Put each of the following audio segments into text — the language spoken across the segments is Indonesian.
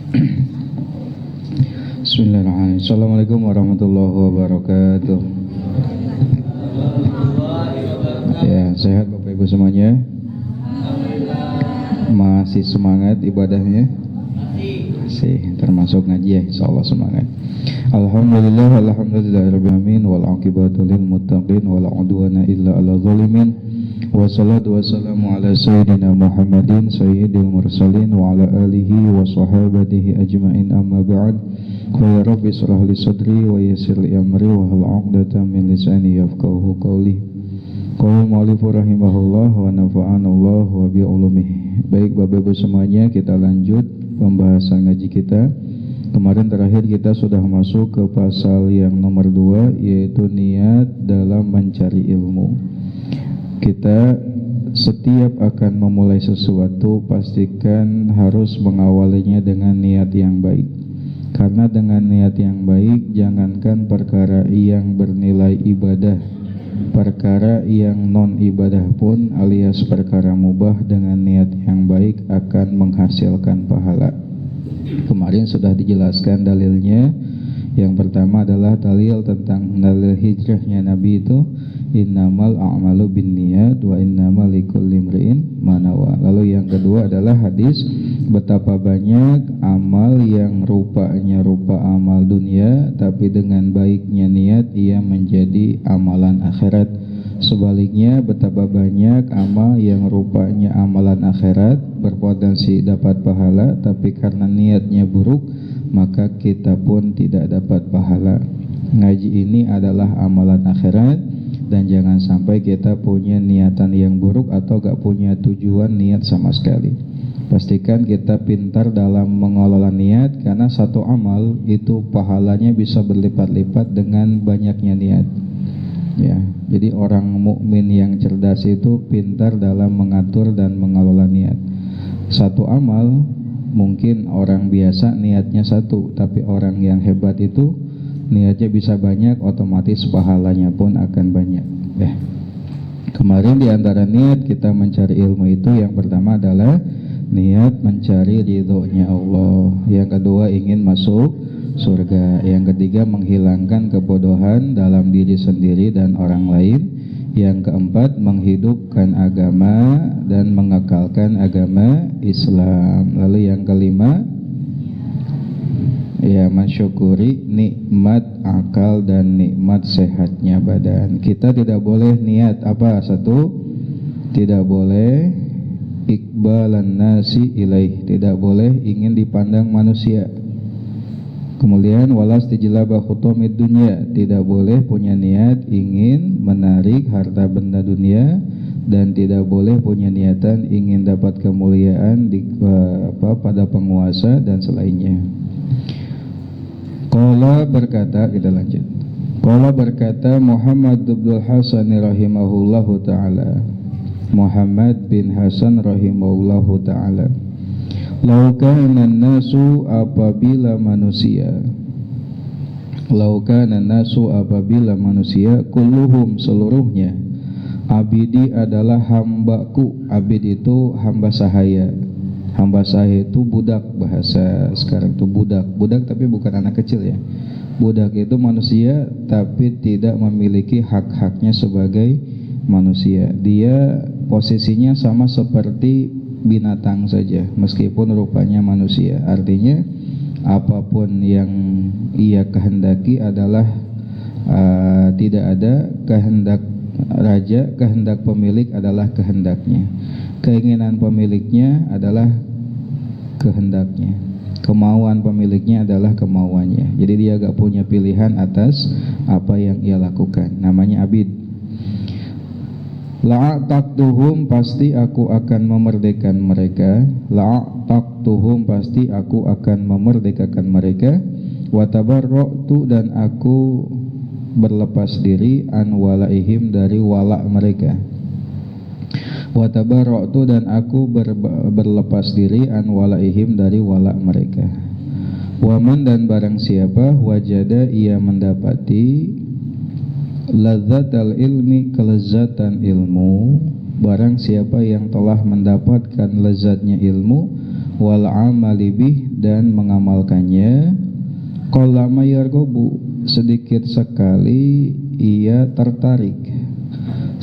Bismillahirrahmanirrahim. Assalamualaikum warahmatullahi wabarakatuh. Ya, sehat Bapak Ibu semuanya? Masih semangat ibadahnya? Masih, termasuk ngaji ya, insyaallah semangat. Alhamdulillahirabbil alamin wal aqibatu lil muttaqin wala udwana illa 'alal zalimin. Wassalatu wassalamu ala sayyidina Muhammadin sayyidil mursalin wa ala alihi wa sahbihi ajma'in, amma ba'd. Qala rabbi shrah li sadri wa yassir li amri wa hlul 'uqdatam min lisani yafqahu qawli. Qala mu'allif rahimahullah wa nafa'ana Allah wa bi ulumihi. Baik Bapak Ibu semuanya, kita lanjut pembahasan ngaji kita. Kemarin terakhir kita sudah masuk ke pasal yang nomor 2, yaitu niat dalam mencari ilmu. Kita setiap akan memulai sesuatu pastikan harus mengawalinya dengan niat yang baik. Karena dengan niat yang baik, jangankan perkara yang bernilai ibadah, perkara yang non ibadah pun alias perkara mubah dengan niat yang baik akan menghasilkan pahala. Kemarin sudah dijelaskan dalilnya. Yang pertama adalah dalil tentang dalil hijrahnya Nabi itu, innamal a'malu binniyat wa innamal likulli imri'in ma nawa. Lalu yang kedua adalah hadis betapa banyak amal yang rupanya rupa amal dunia, tapi dengan baiknya niat ia menjadi amalan akhirat. Sebaliknya betapa banyak amal yang rupanya amalan akhirat, berpotensi dapat pahala, tapi karena niatnya buruk maka kita pun tidak dapat pahala. Ngaji ini adalah amalan akhirat, dan jangan sampai kita punya niatan yang buruk atau gak punya tujuan niat sama sekali. Pastikan kita pintar dalam mengelola niat, karena satu amal itu pahalanya bisa berlipat-lipat dengan banyaknya niat. Ya, jadi orang mukmin yang cerdas itu pintar dalam mengatur dan mengelola niat. Satu amal mungkin orang biasa niatnya satu, tapi orang yang hebat itu niatnya bisa banyak, otomatis pahalanya pun akan banyak. Kemarin di antara niat kita mencari ilmu itu, yang pertama adalah niat mencari ridhonya Allah, yang kedua ingin masuk surga, yang ketiga menghilangkan kebodohan dalam diri sendiri dan orang lain, yang keempat menghidupkan agama dan mengekalkan agama Islam, lalu yang kelima ya mensyukuri nikmat akal dan nikmat sehatnya badan. Kita tidak boleh niat apa? Satu, tidak boleh iqbalan nasi ilaih, tidak boleh ingin dipandang manusia. Kemudian walas tijlaba khutamid dunya, tidak boleh punya niat ingin menarik harta benda dunia, dan tidak boleh punya niatan ingin dapat kemuliaan pada penguasa dan selainnya. Qala berkata, kita lanjut. Qala berkata Muhammad bin Hasan rahimahullahu taala. Muhammad bin Hasan rahimahullahu taala. Laukanan nasu apabila manusia kulluhum seluruhnya, abidi adalah hambaku. Abid itu hamba sahaya. Hamba sahaya itu budak, bahasa sekarang itu budak tapi bukan anak kecil ya. Budak itu manusia tapi tidak memiliki hak-haknya sebagai manusia. Dia posisinya sama seperti binatang saja, meskipun rupanya manusia. Artinya apapun yang ia kehendaki adalah tidak ada kehendak raja, kehendak pemilik adalah kehendaknya, keinginan pemiliknya adalah kehendaknya, kemauan pemiliknya adalah kemauannya. Jadi dia gak punya pilihan atas apa yang ia lakukan. Namanya abid. La'ataqtuhum, pasti aku akan memerdekakan mereka. La'ataqtuhum, pasti aku akan memerdekakan mereka. Wa tabarra'tu, dan aku berlepas diri an walaihim, dari wala mereka. Wa tabarra'tu, dan aku berlepas diri an walaihim, dari wala mereka. Waman, dan barang siapa wajada ia mendapati lazzatal ilmi, kelezatan ilmu, barang siapa yang telah mendapatkan lezatnya ilmu, wal amali bih, dan mengamalkannya. Qallama yarghabu, sedikit sekali ia tertarik,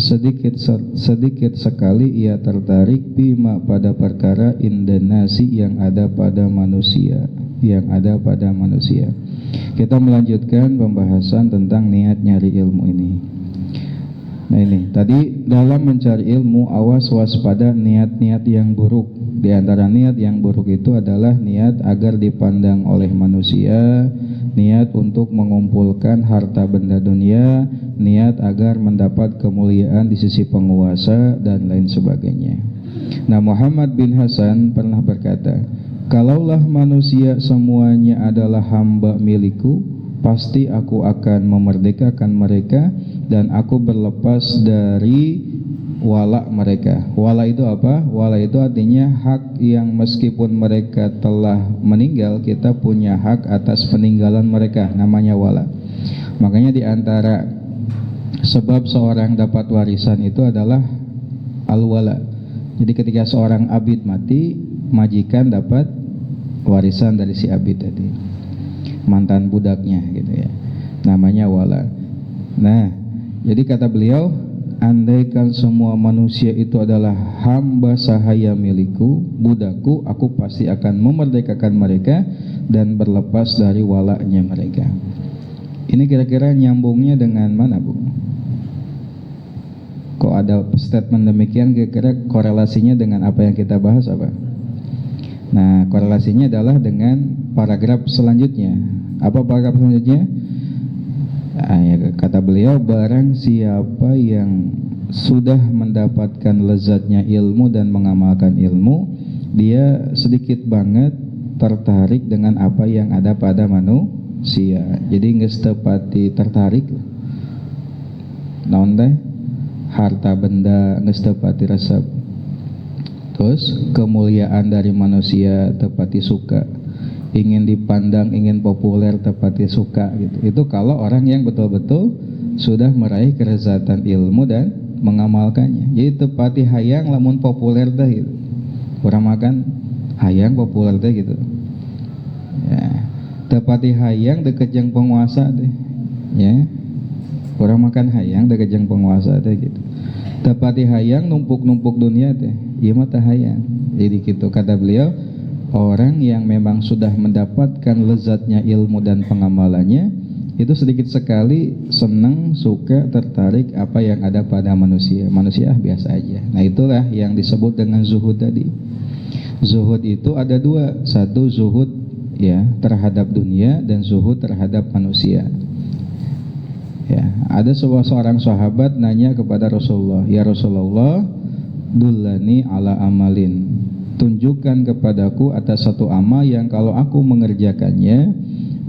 sedikit sekali ia tertarik, bima, pada perkara, indanasi, yang ada pada manusia, Kita melanjutkan pembahasan tentang niat nyari ilmu ini. Nah ini tadi, dalam mencari ilmu awas waspada niat-niat yang buruk. Di antara niat yang buruk itu adalah niat agar dipandang oleh manusia, niat untuk mengumpulkan harta benda dunia, niat agar mendapat kemuliaan di sisi penguasa, dan lain sebagainya. Nah, Muhammad bin Hasan pernah berkata, kalaulah manusia semuanya adalah hamba milikku, pasti aku akan memerdekakan mereka dan aku berlepas dari wala mereka. Wala itu apa? Wala itu artinya hak yang meskipun mereka telah meninggal, kita punya hak atas peninggalan mereka, namanya wala. Makanya di antara sebab seorang dapat warisan itu adalah al-wala. Jadi ketika seorang abid mati, majikan dapat warisan dari si abid tadi, mantan budaknya gitu ya, namanya wala. Nah, jadi kata beliau, andaikan semua manusia itu adalah hamba sahaya milikku, budakku, aku pasti akan memerdekakan mereka dan berlepas dari walaknya mereka. Ini kira-kira nyambungnya dengan mana, Bu? Kok ada statement demikian, kira-kira korelasinya dengan apa yang kita bahas apa? Nah, korelasinya adalah dengan paragraf selanjutnya. Apa paragraf selanjutnya? Kata beliau, barang siapa yang sudah mendapatkan lezatnya ilmu dan mengamalkan ilmu, dia sedikit banget tertarik dengan apa yang ada pada manusia. Jadi geus teu pati tertarik naon teh, harta benda geus teu pati resep, terus kemuliaan dari manusia teu pati suka, ingin dipandang, ingin populer, tepati suka gitu. Itu kalau orang yang betul-betul sudah meraih kelezatan ilmu dan mengamalkannya. Jadi tepati hayang lamun populer dah gitu. Kurang makan hayang populer dah gitu. Ya. Tepati hayang deket jeung penguasa deh. Ya. Kurang makan hayang deket jeung penguasa deh gitu. Tepati hayang numpuk-numpuk dunia teh. Ieu mah teh hayang. Jadi gitu kata beliau, orang yang memang sudah mendapatkan lezatnya ilmu dan pengamalannya, itu sedikit sekali senang, suka, tertarik apa yang ada pada manusia. Manusia biasa aja. Nah itulah yang disebut dengan zuhud tadi. Zuhud itu ada dua. Satu zuhud ya terhadap dunia, dan zuhud terhadap manusia. Ya, ada seorang sahabat nanya kepada Rasulullah, ya Rasulullah, dullani ala amalin, tunjukkan kepadaku atas satu amal yang kalau aku mengerjakannya,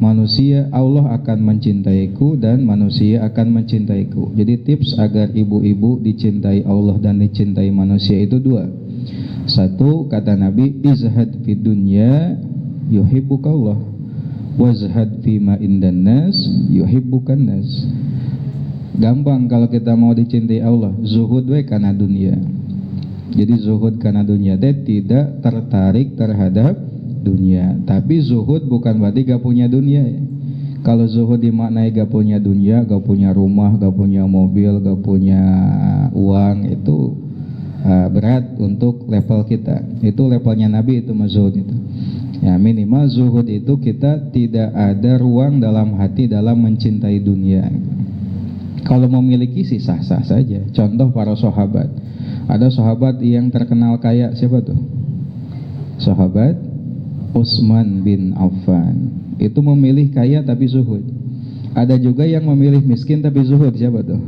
manusia, Allah akan mencintaiku dan manusia akan mencintaiku. Jadi tips agar ibu-ibu dicintai Allah dan dicintai manusia itu dua. Satu, kata Nabi, izhad fid dunya yuhibbukallah, wazhad fima indan nas yuhibbukan nas. Gampang kalau kita mau dicintai Allah, zuhud we kana dunia. Jadi zuhud karena dunia teh tidak tertarik terhadap dunia. Tapi zuhud bukan berarti gak punya dunia ya. Kalau zuhud dimaknai gak punya dunia, gak punya rumah, gak punya mobil, gak punya uang, itu berat untuk level kita. Itu levelnya Nabi, itu zuhud itu. Ya minimal zuhud itu kita tidak ada ruang dalam hati dalam mencintai dunia. Kalau memiliki sih sah-sah saja. Contoh para sahabat. Ada sahabat yang terkenal kaya, siapa tuh? Sahabat Utsman bin Affan. Itu memilih kaya tapi zuhud. Ada juga yang memilih miskin tapi zuhud, siapa tuh?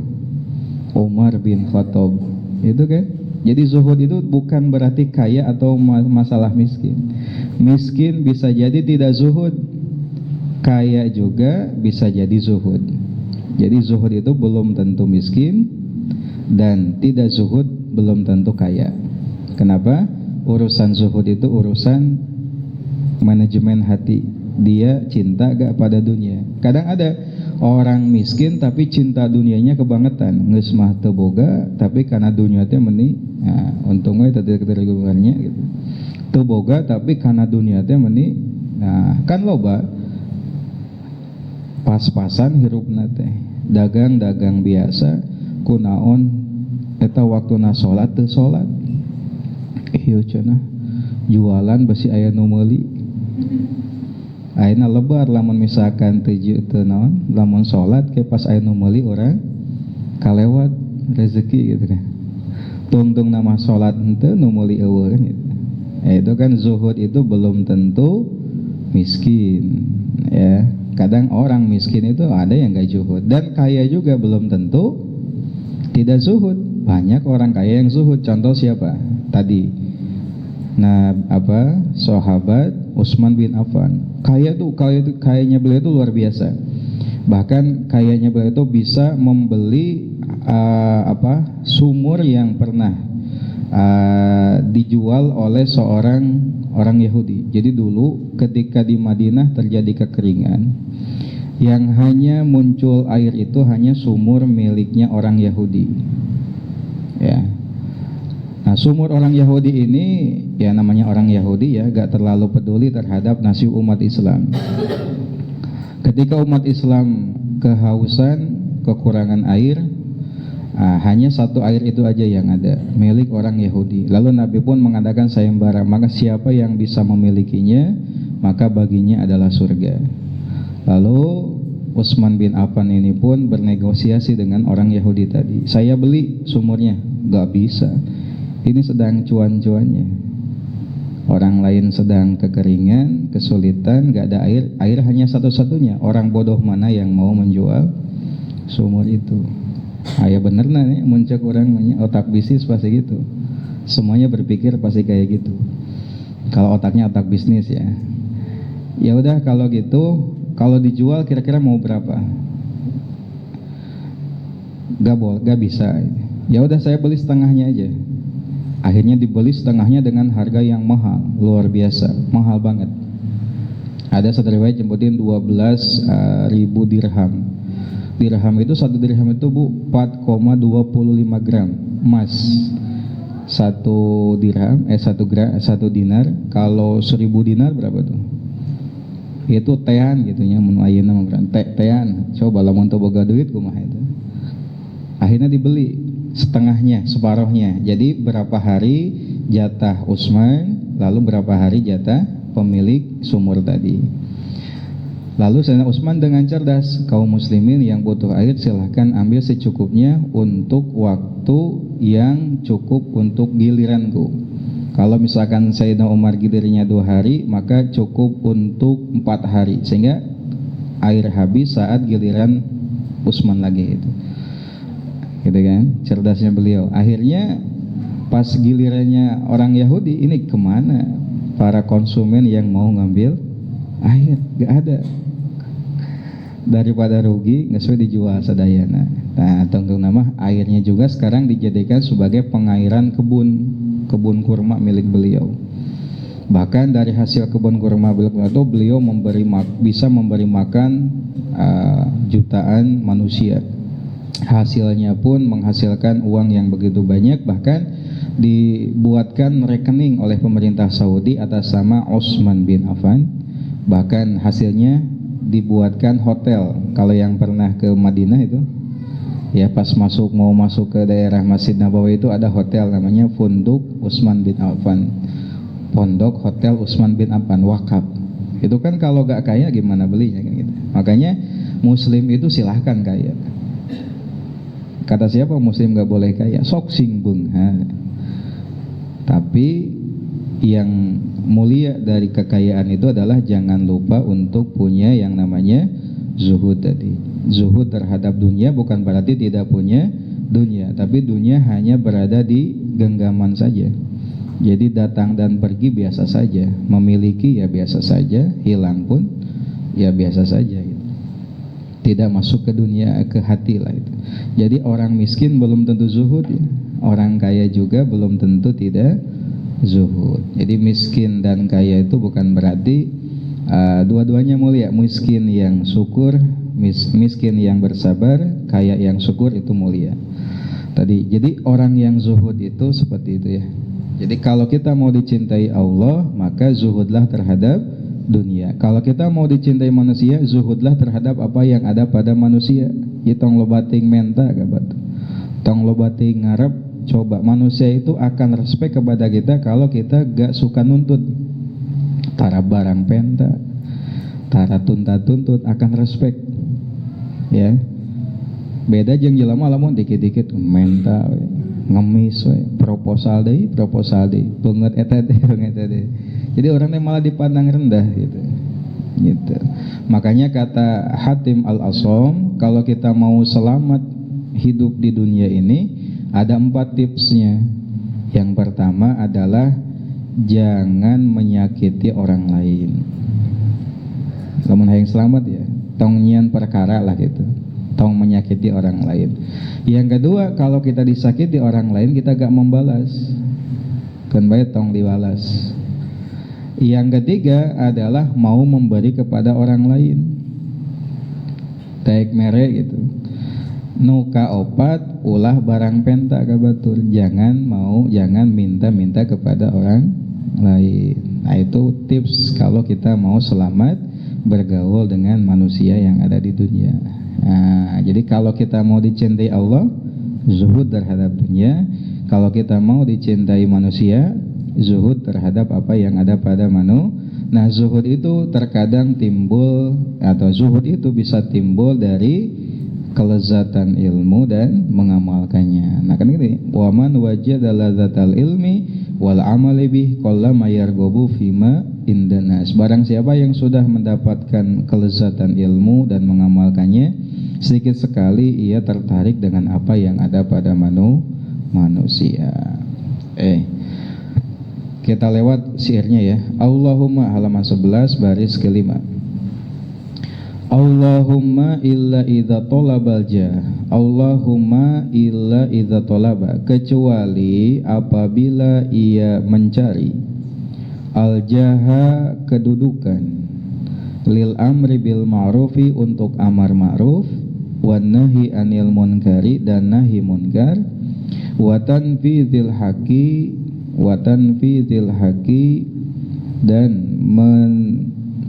Umar bin Khattab. Itu kan? Jadi zuhud itu bukan berarti kaya atau masalah miskin. Miskin bisa jadi tidak zuhud, kaya juga bisa jadi zuhud. Jadi zuhud itu belum tentu miskin, dan tidak zuhud belum tentu kaya. Kenapa? Urusan zuhud itu urusan manajemen hati. Dia cinta gak pada dunia. Kadang ada orang miskin tapi cinta dunianya kebangetan, geus mah teu boga tapi karena dunia teh meni, nah, untungnya tadi ketergugannya gitu. teu boga tapi kana dunia teh meuni. Nah kan loba pas-pasan hirupna teh dagang-dagang biasa kunaon eta waktuna salat teu salat. Ieu cenah jualan besi aya nu meuli. Ayeuna lebar lamun misalkan teu naon lamun salat ke pas aya nu meuli urang kalewat rezeki gitu kan. Tungtung nama salat henteu nu meuli eueuh kan gitu. Itu kan zuhud itu belum tentu miskin ya. Kadang orang miskin itu ada yang gak zuhud, dan kaya juga belum tentu tidak zuhud. Banyak orang kaya yang zuhud. Contoh siapa? Tadi sahabat Utsman bin Affan. Kayanya beliau itu luar biasa. Bahkan kayanya beliau itu bisa membeli sumur yang pernah dijual oleh seorang orang Yahudi. Jadi dulu ketika di Madinah terjadi kekeringan, yang hanya muncul air itu hanya sumur miliknya orang Yahudi. Ya. Nah, sumur orang Yahudi ini, ya namanya orang Yahudi ya, gak terlalu peduli terhadap nasib umat Islam. Ketika umat Islam kehausan, kekurangan air, hanya satu air itu aja yang ada, milik orang Yahudi. Lalu Nabi pun mengadakan sayembara, maka siapa yang bisa memilikinya, maka baginya adalah surga. Lalu Utsman bin Affan ini pun bernegosiasi dengan orang Yahudi tadi. Saya beli sumurnya, gak bisa. Ini sedang cuan-cuannya. Orang lain sedang kekeringan, kesulitan, gak ada air. Air hanya satu-satunya. Orang bodoh mana yang mau menjual sumur itu? Ya bener nih, muncul orang otak bisnis pasti gitu. Semuanya berpikir pasti kayak gitu. Kalau otaknya otak bisnis ya. Ya udah kalau gitu, kalau dijual kira-kira mau berapa? Gak bisa. Ya udah saya beli setengahnya aja. Akhirnya dibeli setengahnya dengan harga yang mahal, luar biasa, mahal banget. Ada satu riwayat nyebutin 12.000 dirham. Dirham itu, satu dirham itu 4,25 gram emas. Satu dirham, satu dinar. Kalau 1.000 dinar berapa tuh? Itu tean gitunya, mun ayeuna mah tean. Coba lamun teu boga duit kumaha itu. Akhirnya dibeli setengahnya, separuhnya. Jadi berapa hari jatah Utsman, lalu berapa hari jatah pemilik sumur tadi. Lalu Sayyidina Utsman dengan cerdas, kaum muslimin yang butuh air silahkan ambil secukupnya untuk waktu yang cukup untuk giliranku. Kalau misalkan Sayyidina Umar gilirnya 2 hari, maka cukup untuk 4 hari, sehingga air habis saat giliran Utsman lagi itu. Gitu kan, cerdasnya beliau. Akhirnya pas gilirannya orang Yahudi, ini kemana para konsumen yang mau ngambil air? Gak ada. Daripada rugi, nggak sesuai dijual sadayana. Nah, tentu nama airnya juga sekarang dijadikan sebagai pengairan kebun kurma milik beliau. Bahkan dari hasil kebun kurma itu beliau bisa memberi makan jutaan manusia. Hasilnya pun menghasilkan uang yang begitu banyak, bahkan dibuatkan rekening oleh pemerintah Saudi atas nama Utsman bin Affan. Bahkan hasilnya dibuatkan hotel. Kalau yang pernah ke Madinah itu ya, pas mau masuk ke daerah Masjid Nabawi itu ada hotel namanya Funduk Utsman bin Affan, Pondok Hotel Utsman bin Affan, wakaf. Itu kan kalau gak kaya gimana belinya kan gitu. Makanya muslim itu silahkan kaya. Kata siapa muslim gak boleh kaya? Sok singbung. Tapi yang mulia dari kekayaan itu adalah jangan lupa untuk punya yang namanya zuhud tadi. Zuhud terhadap dunia bukan berarti tidak punya dunia, tapi dunia hanya berada di genggaman saja. Jadi datang dan pergi biasa saja, memiliki ya biasa saja, hilang pun ya biasa saja gitu. Tidak masuk ke dunia, ke hati lah itu. Jadi orang miskin belum tentu zuhud ya. Orang kaya juga belum tentu tidak zuhud. Jadi miskin dan kaya itu bukan berarti dua-duanya mulia. Miskin yang syukur, miskin yang bersabar, kaya yang syukur itu mulia. Tadi, jadi orang yang zuhud itu seperti itu ya. Jadi kalau kita mau dicintai Allah, maka zuhudlah terhadap dunia. Kalau kita mau dicintai manusia, zuhudlah terhadap apa yang ada pada manusia. Tong lobating menta kabat. Tong lobating ngarep. Coba manusia itu akan respect kepada kita kalau kita gak suka nuntut. Tara barang penta, tara tuntut akan respect. Ya. Beda jeung jelema lamun dikit-dikit menta we. Ngemis we, proposal deui, beungeut eta deui. Jadi orangnya malah dipandang rendah gitu. Gitu. Makanya kata Hatim Al-Asham, kalau kita mau selamat hidup di dunia ini ada 4 tipsnya. Yang pertama adalah jangan menyakiti orang lain. Lamun hayang selamat ya, tong nyian perkara lah gitu. Tong menyakiti orang lain. Yang kedua, kalau kita disakiti orang lain kita gak membalas, kan baik tong dibalas. Yang ketiga adalah mau memberi kepada orang lain. Taek mere gitu. Nuka opat ulah barang penta kabatur. Jangan minta kepada orang lain. Nah itu tips kalau kita mau selamat bergaul dengan manusia yang ada di dunia. Nah, jadi kalau kita mau dicintai Allah, zuhud terhadap dunia. Kalau kita mau dicintai manusia, zuhud terhadap apa yang ada pada manusia. Nah, zuhud itu terkadang timbul atau zuhud itu bisa timbul dari kelezatan ilmu dan mengamalkannya. Nah, kan ini waman wajada ladzatal ilmi wal amali bih qallama yarghabu fima indanas. Barang siapa yang sudah mendapatkan kelezatan ilmu dan mengamalkannya, sedikit sekali ia tertarik dengan apa yang ada pada manusia. Kita lewat syairnya ya. Allahumma halaman 11 baris kelima. Allahumma illa idza talabal jah. Allahumma illa idza talaba, kecuali apabila ia mencari al-jaha, kedudukan, lil amri bil ma'rufi, untuk amar ma'ruf, wan nahi anil munkari, dan nahi munkar, wa tanfidhil haqi, dan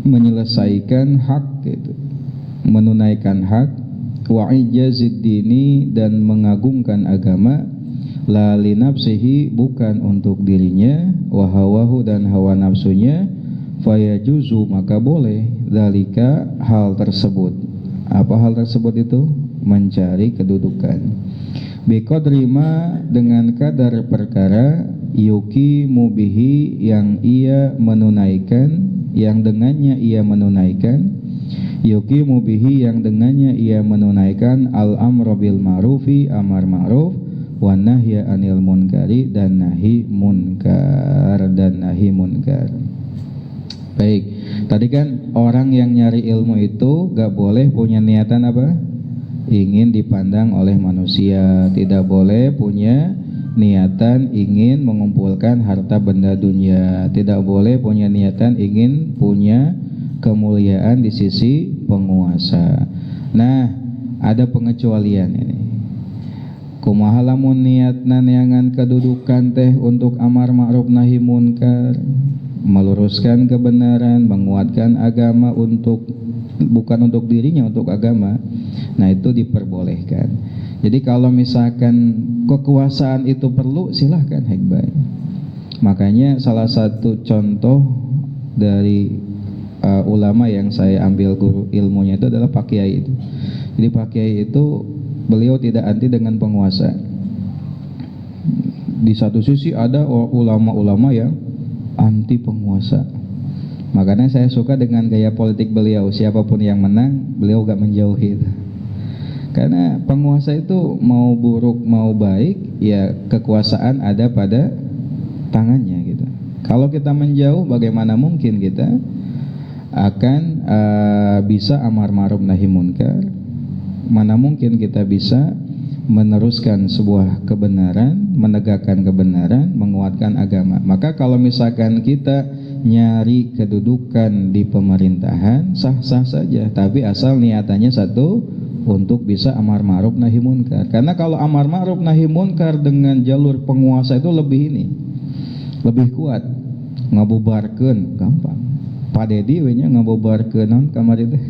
menyelesaikan hak gitu, menunaikan hak, wa ijazid dini, dan mengagungkan agama, la li nafsihi, bukan untuk dirinya, wa hawahu, dan hawa nafsunya, fayajuzu, maka boleh, dzalika, hal tersebut. Apa hal tersebut itu? Mencari kedudukan. Biqadri ma, dengan kadar perkara, yuki mubihi, yang ia menunaikan, yang dengannya ia menunaikan, yuki mubihi, yang dengannya ia menunaikan, al-amru bil ma'rufi, amar ma'ruf, wan nahya anil munkari, dan nahi munkar. Baik, tadi kan orang yang nyari ilmu itu gak boleh punya niatan apa? Ingin dipandang oleh manusia. Tidak boleh punya niatan ingin mengumpulkan harta benda dunia. Tidak boleh punya niatan ingin punya kemuliaan di sisi penguasa. Nah, ada pengecualian ini. Kumaha lamun niatna neangan kedudukan teh untuk amar ma'ruf nahi munkar, meluruskan kebenaran, menguatkan agama, untuk bukan untuk dirinya, untuk agama. Nah, itu diperbolehkan. Jadi kalau misalkan kekuasaan itu perlu, silahkan, baik. Makanya salah satu contoh dari ulama yang saya ambil guru ilmunya itu adalah Pak Kiai itu. Jadi Pak Kiai itu beliau tidak anti dengan penguasa. Di satu sisi ada ulama-ulama yang anti penguasa. Makanya saya suka dengan gaya politik beliau. Siapapun yang menang, beliau gak menjauhi itu. Karena penguasa itu mau buruk mau baik, ya kekuasaan ada pada tangannya gitu. Kalau kita menjauh, bagaimana mungkin kita akan bisa amar ma'ruf nahi munkar? Mana mungkin kita bisa meneruskan sebuah kebenaran, menegakkan kebenaran, menguatkan agama. Maka kalau misalkan kita nyari kedudukan di pemerintahan, sah-sah saja, tapi asal niatannya satu, untuk bisa amar ma'ruf nahi munkar. Karena kalau amar ma'ruf nahi munkar dengan jalur penguasa itu lebih ini, lebih kuat ngabubarkeun gampang. Pak Dedi we nya ngabubarkeun naon kamari teh.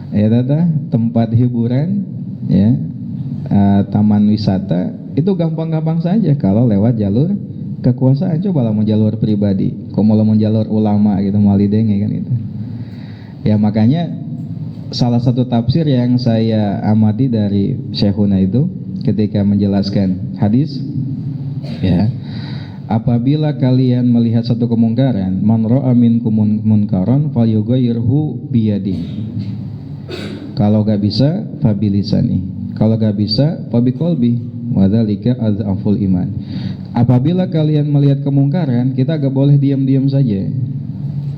Eta teh tempat hiburan ya, taman wisata itu gampang-gampang saja kalau lewat jalur kekuasaan. Coba lamun jalur pribadi, komo lamun jalur ulama gitu malidenge kan itu. Ya makanya salah satu tafsir yang saya amati dari Syekhuna itu ketika menjelaskan hadis ya, apabila kalian melihat satu kemungkaran, man ra'a minkum munkaran falyughayyirhu biyadihi. Kalau gak bisa fabilisani, kalau gak bisa fabiqalbi, wadzalika adzaful iman. Apabila kalian melihat kemungkaran, kita gak boleh diam-diam saja.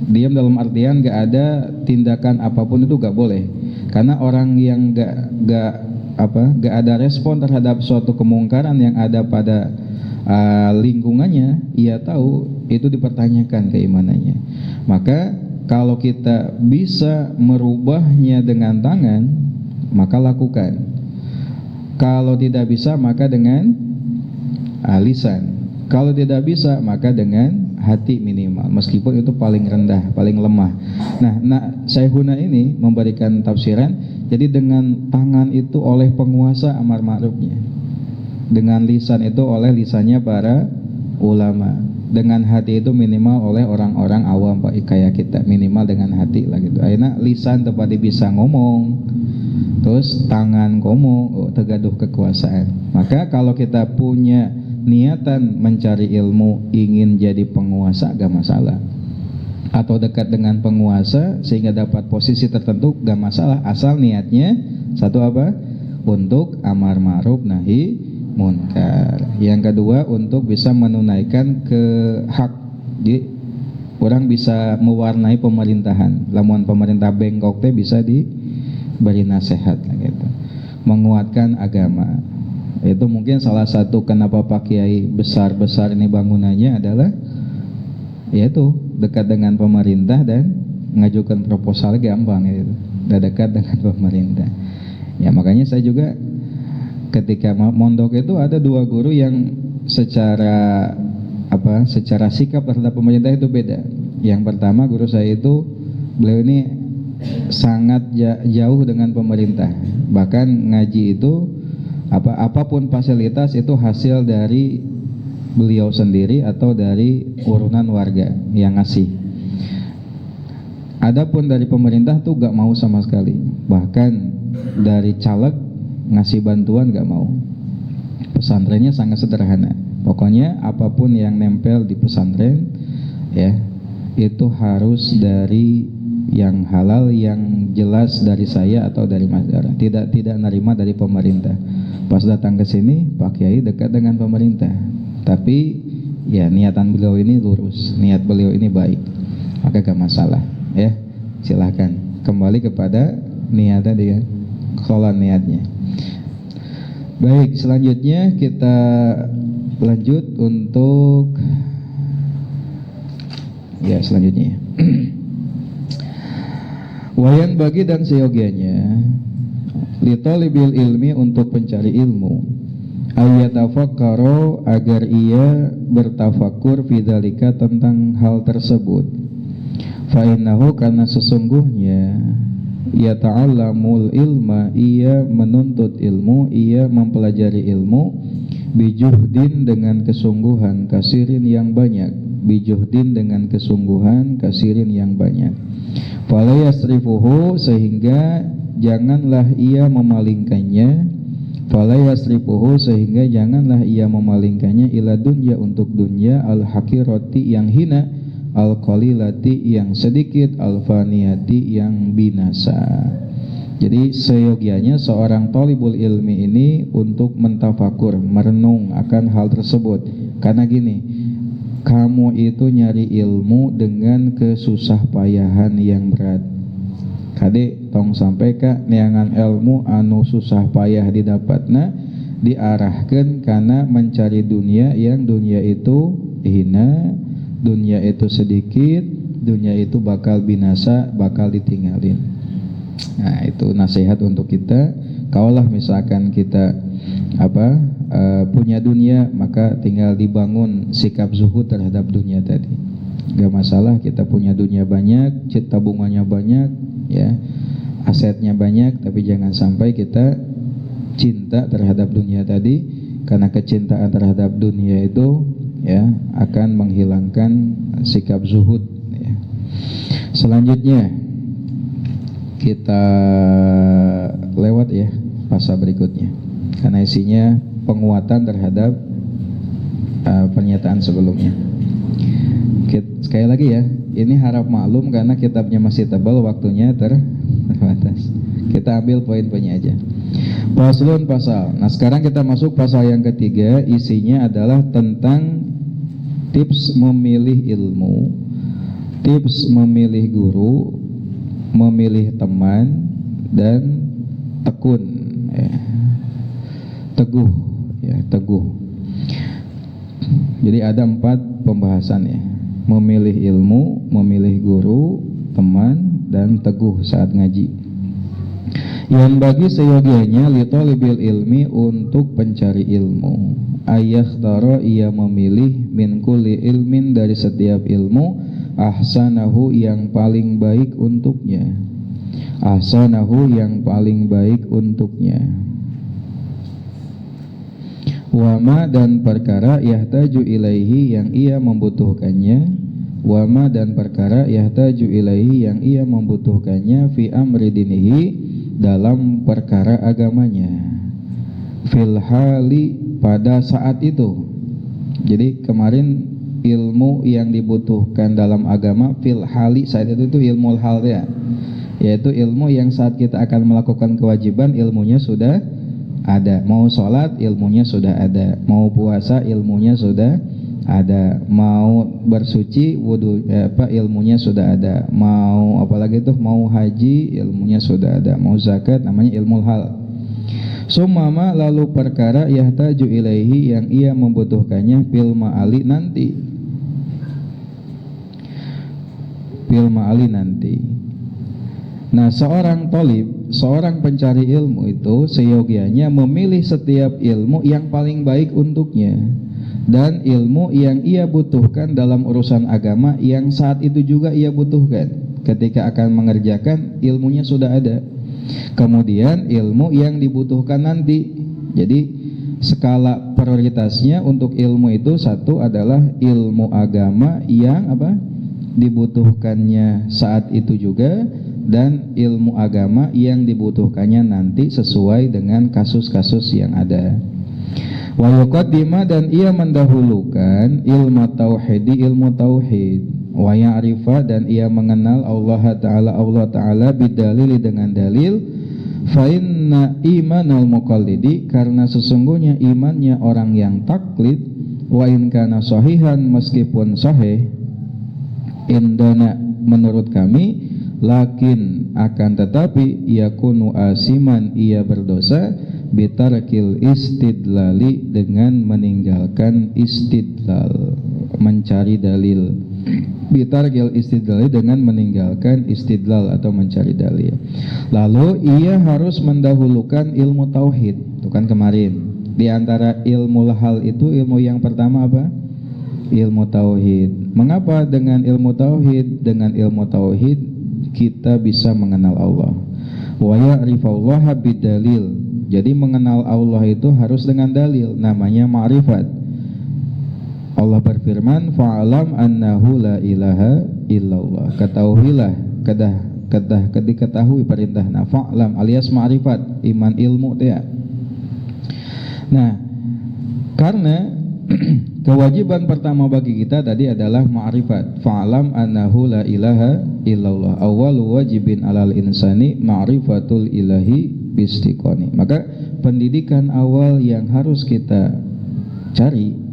Diam dalam artian gak ada tindakan apapun itu gak boleh. Karena orang yang gak ada respon terhadap suatu kemungkaran yang ada pada lingkungannya, ia tahu itu dipertanyakan keimanannya. Maka kalau kita bisa merubahnya dengan tangan, maka lakukan. Kalau tidak bisa, maka dengan lisan. Kalau tidak bisa, maka dengan hati minimal, meskipun itu paling rendah, paling lemah. Nah, Syekhuna ini memberikan tafsiran, jadi dengan tangan itu oleh penguasa amar ma'rufnya, dengan lisan itu oleh lisannya para ulama, dengan hati itu minimal oleh orang-orang awam Pak, kayak kita, minimal dengan hati lah gitu. Akhirnya lisan tepati bisa ngomong, terus tangan ngomong, tegaduh kekuasaan. Maka kalau kita punya niatan mencari ilmu, ingin jadi penguasa, gak masalah. Atau dekat dengan penguasa sehingga dapat posisi tertentu, gak masalah, asal niatnya satu apa? Untuk amar ma'ruf nahi munkar. Yang kedua, untuk bisa menunaikan ke hak. Jadi orang bisa mewarnai pemerintahan. Lamun pemerintah bengkok teh bisa diberi nasihat gitu. Menguatkan agama. Itu mungkin salah satu kenapa Pak Kiai besar-besar ini bangunannya adalah yaitu dekat dengan pemerintah dan mengajukan proposal gampang gitu. Dekat dengan pemerintah. Ya makanya saya juga ketika mondok itu ada dua guru yang secara sikap terhadap pemerintah itu beda. Yang pertama guru saya itu, beliau ini sangat jauh dengan pemerintah. Bahkan ngaji itu apapun fasilitas itu hasil dari beliau sendiri atau dari urunan warga yang ngasih. Adapun dari pemerintah tuh gak mau sama sekali. Bahkan dari caleg ngasih bantuan gak mau. Pesantrennya sangat sederhana. Pokoknya apapun yang nempel di pesantren ya, itu harus dari yang halal, yang jelas dari saya atau dari masyarakat. Tidak nerima dari pemerintah. Pas datang ke sini, Pak Kiai dekat dengan pemerintah. Tapi ya niatan beliau ini lurus, niat beliau ini baik. Maka gak masalah ya. Silahkan kembali kepada niatnya dia, kelola niatnya. Baik, selanjutnya kita lanjut untuk ya selanjutnya. Wayan bagi dan seyogianya litolibil ilmi, untuk pencari ilmu, ayatafakkaro, agar ia bertafakur fidzalika, tentang hal tersebut. Fa innahu, karena sesungguhnya ia ta'allamul ilma, ia menuntut ilmu, ia mempelajari ilmu, bijuhdin, dengan kesungguhan, kasirin yang banyak, bijuhdin, dengan kesungguhan, kasirin yang banyak. Fala yasrifuhu, sehingga janganlah ia memalingkannya, fala yasrifuhu, sehingga janganlah ia memalingkannya, ila dunya, untuk dunya, al-hakirati, yang hina, al-qalilati, yang sedikit, al-faniyati, yang binasa. Jadi seyogianya seorang thalibul ilmi ini untuk mentafakur, merenung akan hal tersebut. Karena gini, kamu itu nyari ilmu dengan kesusah payahan yang berat. Kade tong sampai ka neangan ilmu anu susah payah didapatna, diarahkan karena mencari dunia yang dunia itu hina, dunia itu sedikit, dunia itu bakal binasa, bakal ditinggalin. Nah itu nasihat untuk kita. Kaulah misalkan kita punya dunia, maka tinggal dibangun sikap zuhud terhadap dunia tadi. Gak masalah kita punya dunia banyak, tabungannya banyak, ya, asetnya banyak, tapi jangan sampai kita cinta terhadap dunia tadi, karena kecintaan terhadap dunia itu ya akan menghilangkan sikap zuhud. Ya. Selanjutnya kita lewat ya pasal berikutnya, karena isinya penguatan terhadap pernyataan sebelumnya. Sekali lagi ya, ini harap maklum karena kitabnya masih tebal, waktunya terbatas. Kita ambil poin-poinnya aja. Faslun pasal. Nah sekarang kita masuk pasal yang ketiga, isinya adalah tentang tips memilih ilmu, tips memilih guru, memilih teman, dan tekun, ya. Teguh, ya, teguh. Jadi ada 4 pembahasan ya: memilih ilmu, memilih guru, teman, dan teguh saat ngaji. Yang bagi seyogianya li talibil ilmi, untuk pencari ilmu, ayakhtara, ia memilih, min kulli ilmin, dari setiap ilmu, ahsanahu, yang paling baik untuknya, ahsanahu, yang paling baik untuknya, wama, dan perkara, yahtaju ilaihi, yang ia membutuhkannya, wama, dan perkara, yahtaju ilaihi, yang ia membutuhkannya, fi amri dinihi, dalam perkara agamanya, fil hali, pada saat itu. Jadi kemarin ilmu yang dibutuhkan dalam agama fil hali, saat itu ilmu hal ya, yaitu ilmu yang saat kita akan melakukan kewajiban ilmunya sudah ada. Mau sholat ilmunya sudah ada, mau puasa ilmunya sudah ada, mau bersuci wudu ilmunya sudah ada, mau apalagi tuh, mau haji ilmunya sudah ada, mau zakat, namanya ilmu hal. Sumama, lalu perkara, yahtaju ilaihi, yang ia membutuhkannya, fil ma'ali, nanti, fil ma'ali, nanti. Nah seorang thalib, seorang pencari ilmu itu seyogianya memilih setiap ilmu yang paling baik untuknya, dan ilmu yang ia butuhkan dalam urusan agama yang saat itu juga ia butuhkan. Ketika akan mengerjakan, ilmunya sudah ada. Kemudian ilmu yang dibutuhkan nanti. Jadi skala prioritasnya untuk ilmu itu, satu adalah ilmu agama yang dibutuhkannya saat itu juga, dan ilmu agama yang dibutuhkannya nanti sesuai dengan kasus-kasus yang ada. Wa yuqaddima, dan ia mendahulukan ilmu tauhidi, ilmu tauhid. Wa ya'rifa, dan ia mengenal Allah Ta'ala bidalili, dengan dalil. Fa inna imanal muqallidi, karena sesungguhnya imannya orang yang taklid, wa in kana sahihan, meskipun sahih, indana, menurut kami, lakin, akan tetapi, yakunu asiman, ia berdosa, bitarkil istidlali, dengan meninggalkan istidlal, mencari dalil. Bitarkil istidlali, dengan meninggalkan istidlal atau mencari dalil. Lalu ia harus mendahulukan ilmu tauhid. Itu kan kemarin, di antara ilmu hal itu, ilmu yang pertama apa? Ilmu tauhid. Mengapa dengan ilmu tauhid? Dengan ilmu tauhid kita bisa mengenal Allah. Wa ya'rifallaha bidalil. Jadi mengenal Allah itu harus dengan dalil, namanya ma'rifat. Allah berfirman, fa'alam annahu la ilaha illallah. Ketahuilah, diketahui perintah. Nah, fa'alam alias ma'rifat, iman ilmu dia. Nah, karena kewajiban pertama bagi kita tadi adalah ma'rifat. Fa'alam annahu la ilaha illallah. Awwalu wajibin alal insani ma'rifatul ilahi bistiqoni. Maka pendidikan awal yang harus kita cari,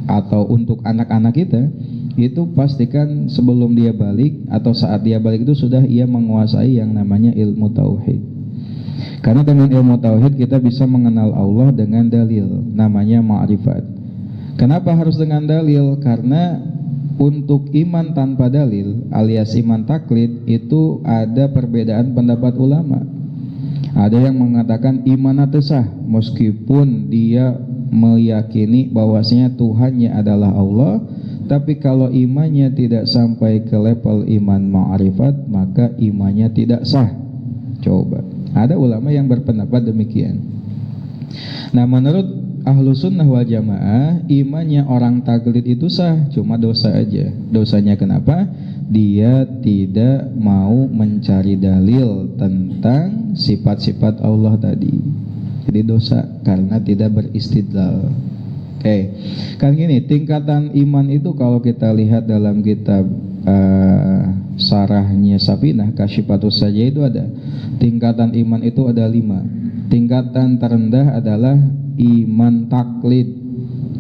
atau untuk anak-anak kita, itu pastikan sebelum dia balik atau saat dia balik itu sudah ia menguasai yang namanya ilmu tauhid. Karena dengan ilmu tauhid kita bisa mengenal Allah dengan dalil, namanya ma'rifat. Kenapa harus dengan dalil? Karena untuk iman tanpa dalil alias iman taklid itu ada perbedaan pendapat ulama. Ada yang mengatakan iman teu sah meskipun dia meyakini bahwasanya Tuhannya adalah Allah, tapi kalau imannya tidak sampai ke level iman ma'rifat, maka imannya tidak sah. Coba, ada ulama yang berpendapat demikian. Nah, menurut Ahlu Sunnah wal Jamaah, imannya orang taklid itu sah, cuma dosa aja. Dosanya kenapa? Dia tidak mau mencari dalil tentang sifat-sifat Allah tadi. Jadi dosa karena tidak beristidlal. Kan gini, tingkatan iman itu kalau kita lihat dalam kitab Sarahnya Safinah Kasyifatus Saja itu ada tingkatan iman itu ada 5. Tingkatan terendah adalah iman taklid.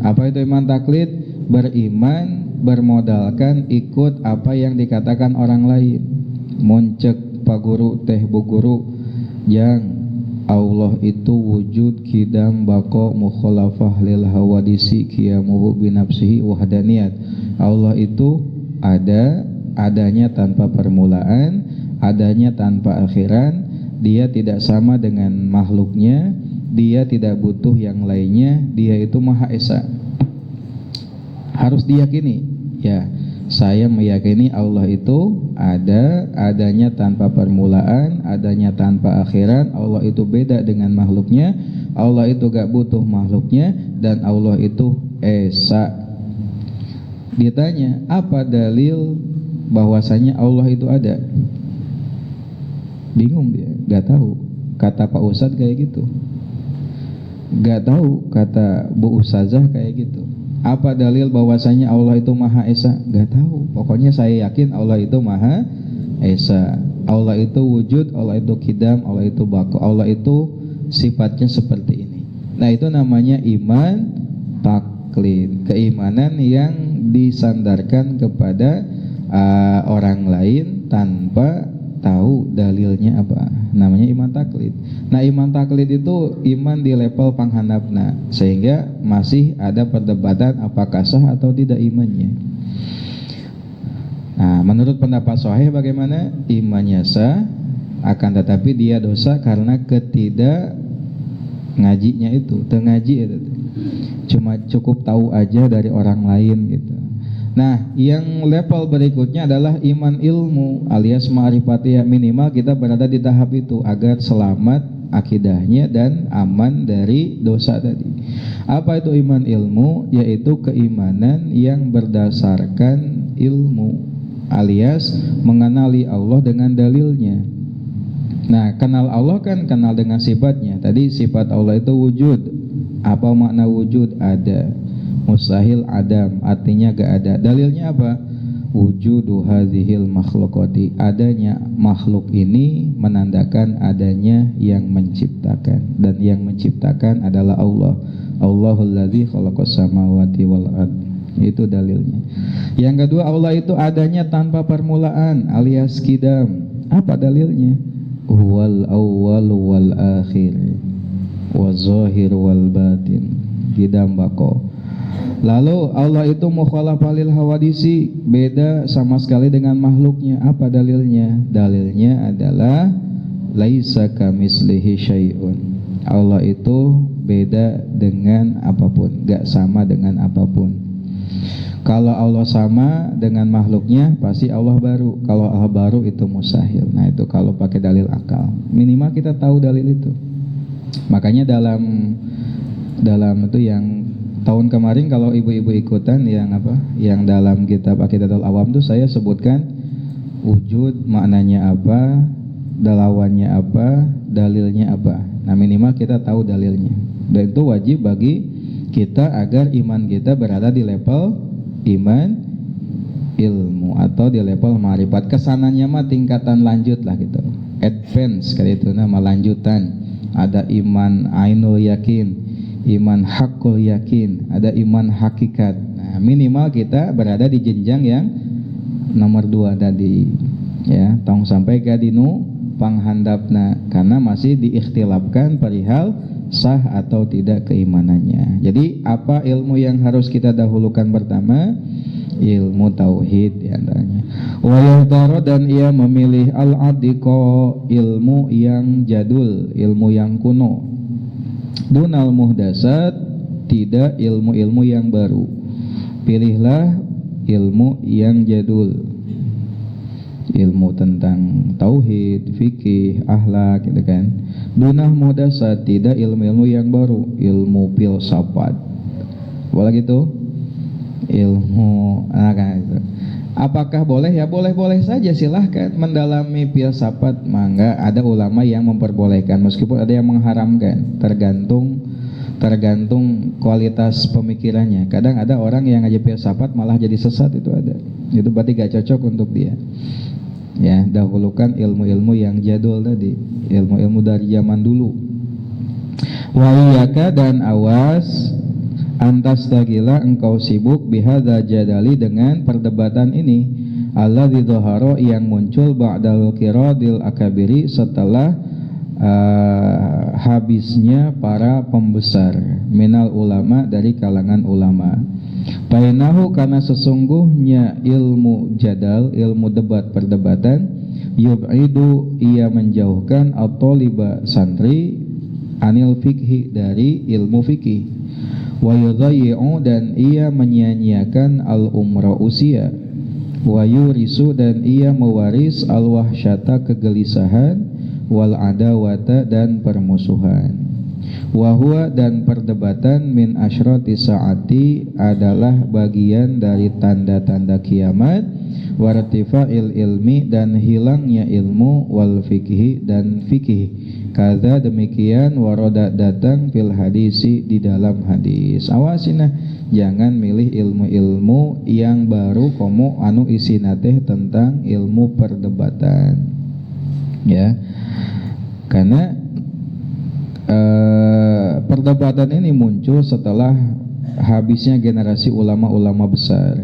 Apa itu iman taklid? Beriman bermodalkan ikut apa yang dikatakan orang lain. Moncek pak guru teh bu guru yang Allah itu wujud kidam bako mukhalafah lil hawadisi qiyamuhu binafsihi wahdaniyat. Allah itu adanya tanpa permulaan, adanya tanpa akhiran. Dia tidak sama dengan makhluknya, dia tidak butuh yang lainnya, dia itu Maha Esa. Harus diyakini, ya. Saya meyakini Allah itu adanya tanpa permulaan, adanya tanpa akhiran. Allah itu beda dengan makhluknya, Allah itu gak butuh makhluknya, dan Allah itu Esa. Ditanya, apa dalil bahwasanya Allah itu ada? Bingung dia, gak tahu. Kata Pak Ustadz kayak gitu, gak tahu. Kata Bu Ustazah kayak gitu. Apa dalil bahwasanya Allah itu Maha Esa? Gak tahu. Pokoknya saya yakin Allah itu Maha Esa. Allah itu wujud, Allah itu kidam, Allah itu bako, Allah itu sifatnya seperti ini. Nah, itu namanya iman taklid, keimanan yang disandarkan kepada orang lain tanpa tahu dalilnya apa. Namanya iman taklid. Nah, iman taklid itu iman di level panghandapna, sehingga masih ada perdebatan apakah sah atau tidak imannya. Nah, menurut pendapat sahih bagaimana? Imannya sah, akan tetapi dia dosa karena ketidak ngajinya itu, tengaji itu. Cuma cukup tahu aja dari orang lain gitu. Nah, yang level berikutnya adalah iman ilmu alias ma'rifatiyah. Minimal kita berada di tahap itu agar selamat akidahnya dan aman dari dosa tadi. Apa itu iman ilmu? Yaitu keimanan yang berdasarkan ilmu alias mengenali Allah dengan dalilnya. Nah, kenal Allah kan kenal dengan sifatnya. Tadi sifat Allah itu wujud. Apa makna wujud? Ada. Mustahil adam, artinya gak ada. Dalilnya apa? Wujudu hadhil makhluqati, adanya makhluk ini menandakan adanya yang menciptakan, dan yang menciptakan adalah Allah. Allahul ladzi khalaqas samawati wal ard. Itu dalilnya. Yang kedua, Allah itu adanya tanpa permulaan alias kidam. Apa dalilnya? Huwal awwal wal akhir wa zahir wal batin. Kidam bako. Lalu Allah itu mukhalafah lil hawadisi, beda sama sekali dengan makhluknya. Apa dalilnya? Dalilnya adalah laisa kamislihi syai'un. Allah itu beda dengan apapun, gak sama dengan apapun. Kalau Allah sama dengan makhluknya, pasti Allah baru. Kalau Allah baru itu mustahil. Nah, itu kalau pakai dalil akal. Minimal kita tahu dalil itu. Makanya dalam itu yang tahun kemarin kalau ibu-ibu ikutan yang dalam kitab Aqidatul Awam itu saya sebutkan wujud maknanya apa, dalawannya apa, dalilnya apa. Nah, minimal kita tahu dalilnya. Dan itu wajib bagi kita agar iman kita berada di level iman ilmu atau di level ma'rifat. Kesananya mah tingkatan lanjut lah gitu. Advance kali itu nama lanjutan. Ada iman ainul yakin, iman hakul yakin, ada iman hakikat. Nah, minimal kita berada di jenjang yang nomor 2 tadi, ya. Tong sampai ke dinu panghandapna, karena masih diikhtilafkan perihal sah atau tidak keimanannya. Jadi apa ilmu yang harus kita dahulukan pertama? ilmu tauhid diantaranya. Wa yahtaro dan ia memilih al-adiqo ilmu yang jadul, ilmu yang kuno. Dunal muhdasat, tidak ilmu-ilmu yang baru. Pilihlah ilmu yang jadul, ilmu tentang tauhid, fikih, akhlak gitu kan. Dunal muhdasat, tidak ilmu-ilmu yang baru, ilmu filsafat. Apalagi itu ilmu gitu. Apakah boleh? Ya boleh-boleh saja, silahkan mendalami filsafat. Mangga, ada ulama yang memperbolehkan meskipun ada yang mengharamkan, tergantung kualitas pemikirannya. Kadang ada orang yang ngaji filsafat malah jadi sesat, itu ada. Itu berarti gak cocok untuk dia. Ya, dahulukan ilmu-ilmu yang jadul tadi, ilmu-ilmu dari zaman dulu. Wa iyyaka, dan awas antas tagila engkau sibuk bihadza jadali dengan perdebatan ini, alladzi dhahara yang muncul ba'dal qiradil akabiri setelah habisnya para pembesar minal ulama, dari kalangan ulama. Bainahu, karena sesungguhnya ilmu jadal, ilmu debat perdebatan, yub'idu, ia menjauhkan at-taliba santri anil fikhi, dari ilmu fikih. Wa yudhayyi'u, dan ia menyia-nyiakan al-umra usia. Wa yurisu, dan ia mewaris al-wahsyata kegelisahan, wal adawata, dan permusuhan. Wa huwa, dan perdebatan min asyrati saati, adalah bagian dari tanda-tanda kiamat. Wartifa'il ilmi, dan hilangnya ilmu, wal fikhi, dan fikih. Kaza, demikian waroda, datang fil hadisi, di dalam hadis. Awasinah, jangan milih ilmu-ilmu yang baru komo anu isina teh tentang ilmu perdebatan, ya. Karena perdebatan ini muncul setelah habisnya generasi ulama-ulama besar.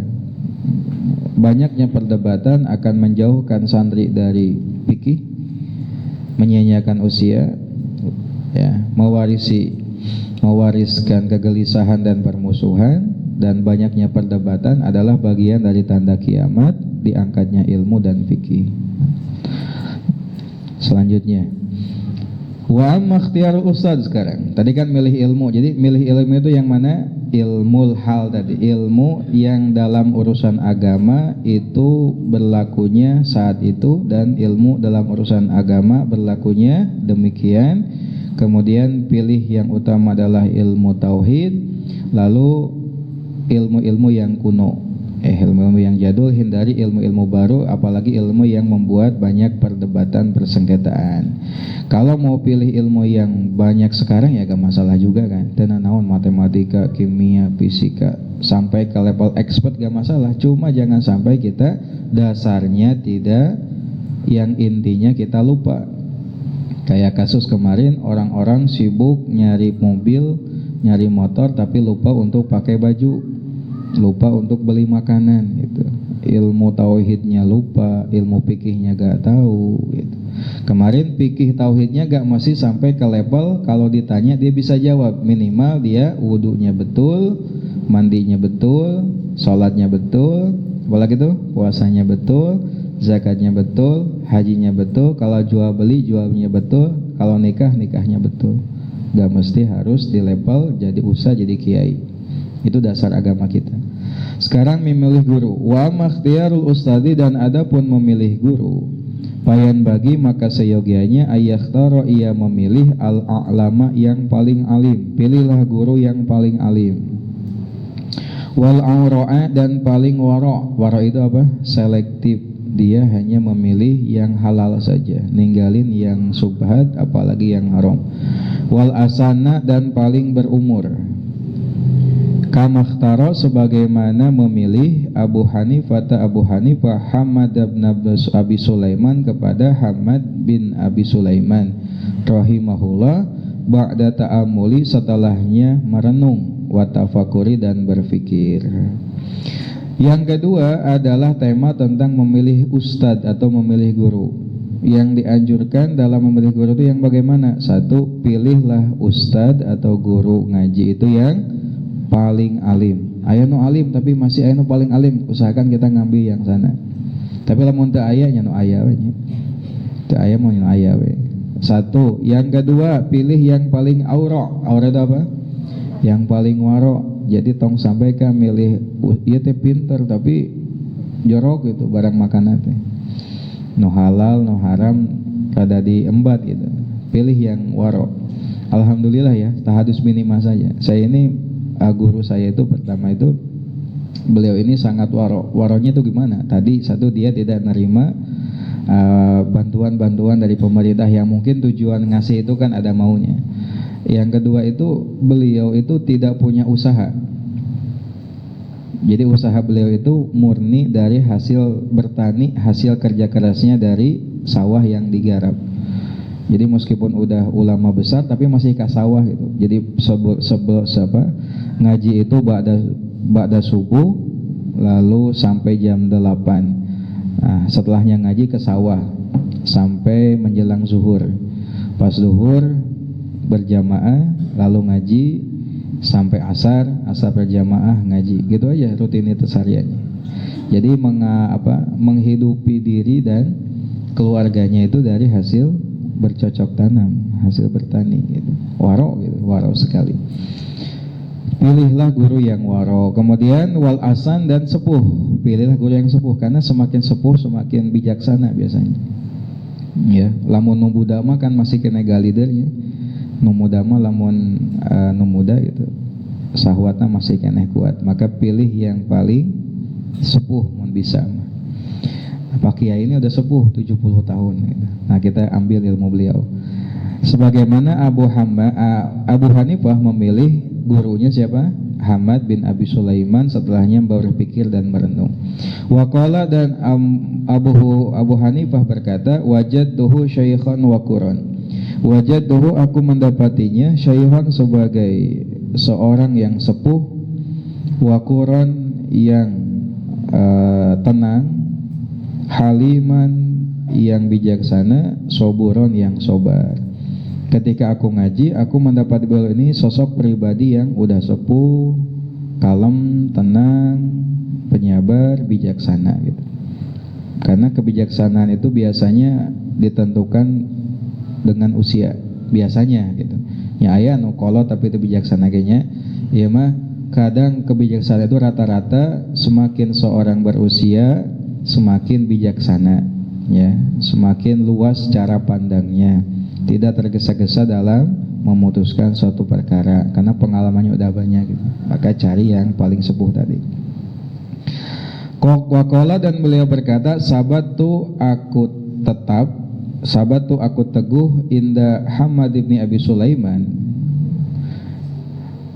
Banyaknya perdebatan akan menjauhkan santri dari fikih, menyia-nyiakan usia, ya, mewariskan kegelisahan dan permusuhan. Dan banyaknya perdebatan adalah bagian dari tanda kiamat, diangkatnya ilmu dan fikih. Selanjutnya, wa amma ikhtiyarul ustadz. Sekarang tadi kan milih ilmu, jadi milih ilmu itu yang mana? Ilmul hal tadi, ilmu yang dalam urusan agama itu berlakunya saat itu, dan ilmu dalam urusan agama berlakunya demikian. Kemudian pilih yang utama adalah ilmu tauhid, lalu ilmu-ilmu yang kuno, ilmu-ilmu yang jadul, hindari ilmu-ilmu baru, apalagi ilmu yang membuat banyak perdebatan, persengketaan. Kalau mau pilih ilmu yang banyak sekarang ya gak masalah juga kan, naon matematika, kimia, fisika, sampai ke level expert gak masalah. Cuma jangan sampai kita dasarnya tidak, yang intinya kita lupa. Kayak kasus kemarin, orang-orang sibuk nyari mobil, nyari motor, tapi lupa untuk pakai baju, lupa untuk beli makanan gitu. Ilmu tauhidnya lupa, ilmu fikihnya gak tahu gitu. Kemarin fikih tauhidnya gak masih sampai ke level kalau ditanya dia bisa jawab. Minimal dia wudunya betul, mandinya betul, sholatnya betul, apalagi itu puasanya betul, zakatnya betul, hajinya betul, kalau jual beli jualnya betul, kalau nikah nikahnya betul. Gak mesti harus di level jadi ustaz, jadi kiai. Itu dasar agama kita. Sekarang memilih guru. Wa makhtiyarul ustadi, dan adapun memilih guru, bayan bagi maka seyogianya ayakhtaro, ia memilih al-a'lama, yang paling alim. Pilihlah guru yang paling alim. Wal awra'a, dan paling wara'. Wara' itu apa? Selektif. Dia hanya memilih yang halal saja, ninggalin yang subhat, apalagi yang haram. Wal asana, dan paling berumur. Kamakhtaro, sebagaimana memilih Abu Hanifah Hamad bin Abi Sulaiman kepada Hamad bin Abi Sulaiman rahimahullah, ba'da ta'amuli, setelahnya merenung, wa tafakuri, dan berfikir. Yang kedua adalah tema tentang memilih ustadz atau memilih guru. Yang dianjurkan dalam memilih guru itu yang bagaimana? Satu, pilihlah ustadz atau guru ngaji itu yang paling alim. aya nu alim tapi masih aya nu paling alim, usahakan kita ngambil yang sana. Tapi lamun teu aya nya nu aya we nya. Teu aya mah nu aya we. Satu, yang kedua pilih yang paling aura. Aura itu apa? Yang paling waro. Jadi tong sampaikan milih ieu teh pinter tapi jorok gitu barang makanan teh. Nu halal, nu haram kada diembat gitu. Pilih yang waro. Alhamdulillah ya, tahadus minimah saja. Saya ini guru saya itu pertama itu beliau ini sangat waro. Waronya itu gimana? Tadi satu, dia tidak nerima bantuan-bantuan dari pemerintah yang mungkin tujuan ngasih itu kan ada maunya. Yang kedua itu beliau itu tidak punya usaha. Jadi usaha beliau itu murni dari hasil bertani, hasil kerja kerasnya dari sawah yang digarap. Jadi meskipun udah ulama besar tapi masih ke sawah gitu. Jadi ngaji itu ba'da subuh lalu sampai jam 8. Nah, setelahnya ngaji ke sawah sampai menjelang zuhur. Pas zuhur berjamaah lalu ngaji sampai asar berjamaah ngaji. Gitu aja rutinitas hariannya. Jadi menghidupi diri dan keluarganya itu dari hasil bercocok tanam, hasil bertani gitu. Waro sekali. Pilihlah guru yang waro. Kemudian wal asan dan sepuh. Pilihlah guru yang sepuh karena semakin sepuh semakin bijaksana biasanya. Ya, lamun nu buda mah kan masih kena galidernya. Nu muda mah lamun nu muda gitu. Sahwatna masih kena kuat. Maka pilih yang paling sepuh mun bisa. Pak Kiai ini udah sepuh 70 tahun gitu. Nah, kita ambil ilmu beliau. Sebagaimana Abu Hanifah memilih gurunya siapa? Hamad bin Abi Sulaiman, setelahnya berpikir dan merenung. Waqala dan Abu Hanifah berkata, wajadtuhu syaikhan wa quran. Wajadtuhu, aku mendapatinya syaikhan sebagai seorang yang sepuh, wa quran yang tenang, haliman yang bijaksana, soburon yang sobar. Ketika aku ngaji, aku mendapat beliau ini sosok pribadi yang udah sepuh, kalem, tenang, penyabar, bijaksana gitu. Karena kebijaksanaan itu biasanya ditentukan dengan usia, biasanya gitu. Ya aya nu kolot tapi itu bijaksana kayaknya. Ieu mah kadang kebijaksanaan itu rata-rata semakin seorang berusia semakin bijaksana, ya, semakin luas cara pandangnya, tidak tergesa-gesa dalam memutuskan suatu perkara karena pengalamannya udah banyak gitu. Maka cari yang paling sepuh tadi. Waqala dan beliau berkata, sabatu aku teguh inda Hamad bin Abi Sulaiman,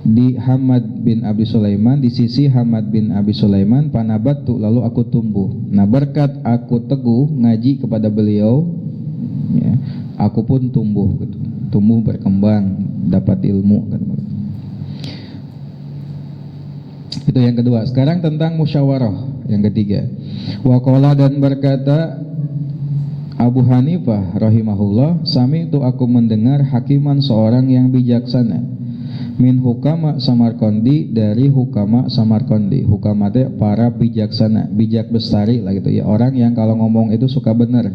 di Hamad bin Abi Sulaiman, di sisi Hamad bin Abi Sulaiman, panabatu, lalu aku tumbuh. Nah, berkat aku teguh ngaji kepada beliau, ya, aku pun tumbuh gitu. Tumbuh berkembang, dapat ilmu gitu. Itu yang kedua. Sekarang tentang musyawarah yang ketiga. Waqala dan berkata Abu Hanifah rahimahullah, sami itu aku mendengar hakiman seorang yang bijaksana, min hukama Samarqandi, dari hukama Samarqandi. Hukama itu para bijaksana, bijak bestari lah gitu ya, orang yang kalau ngomong itu suka benar.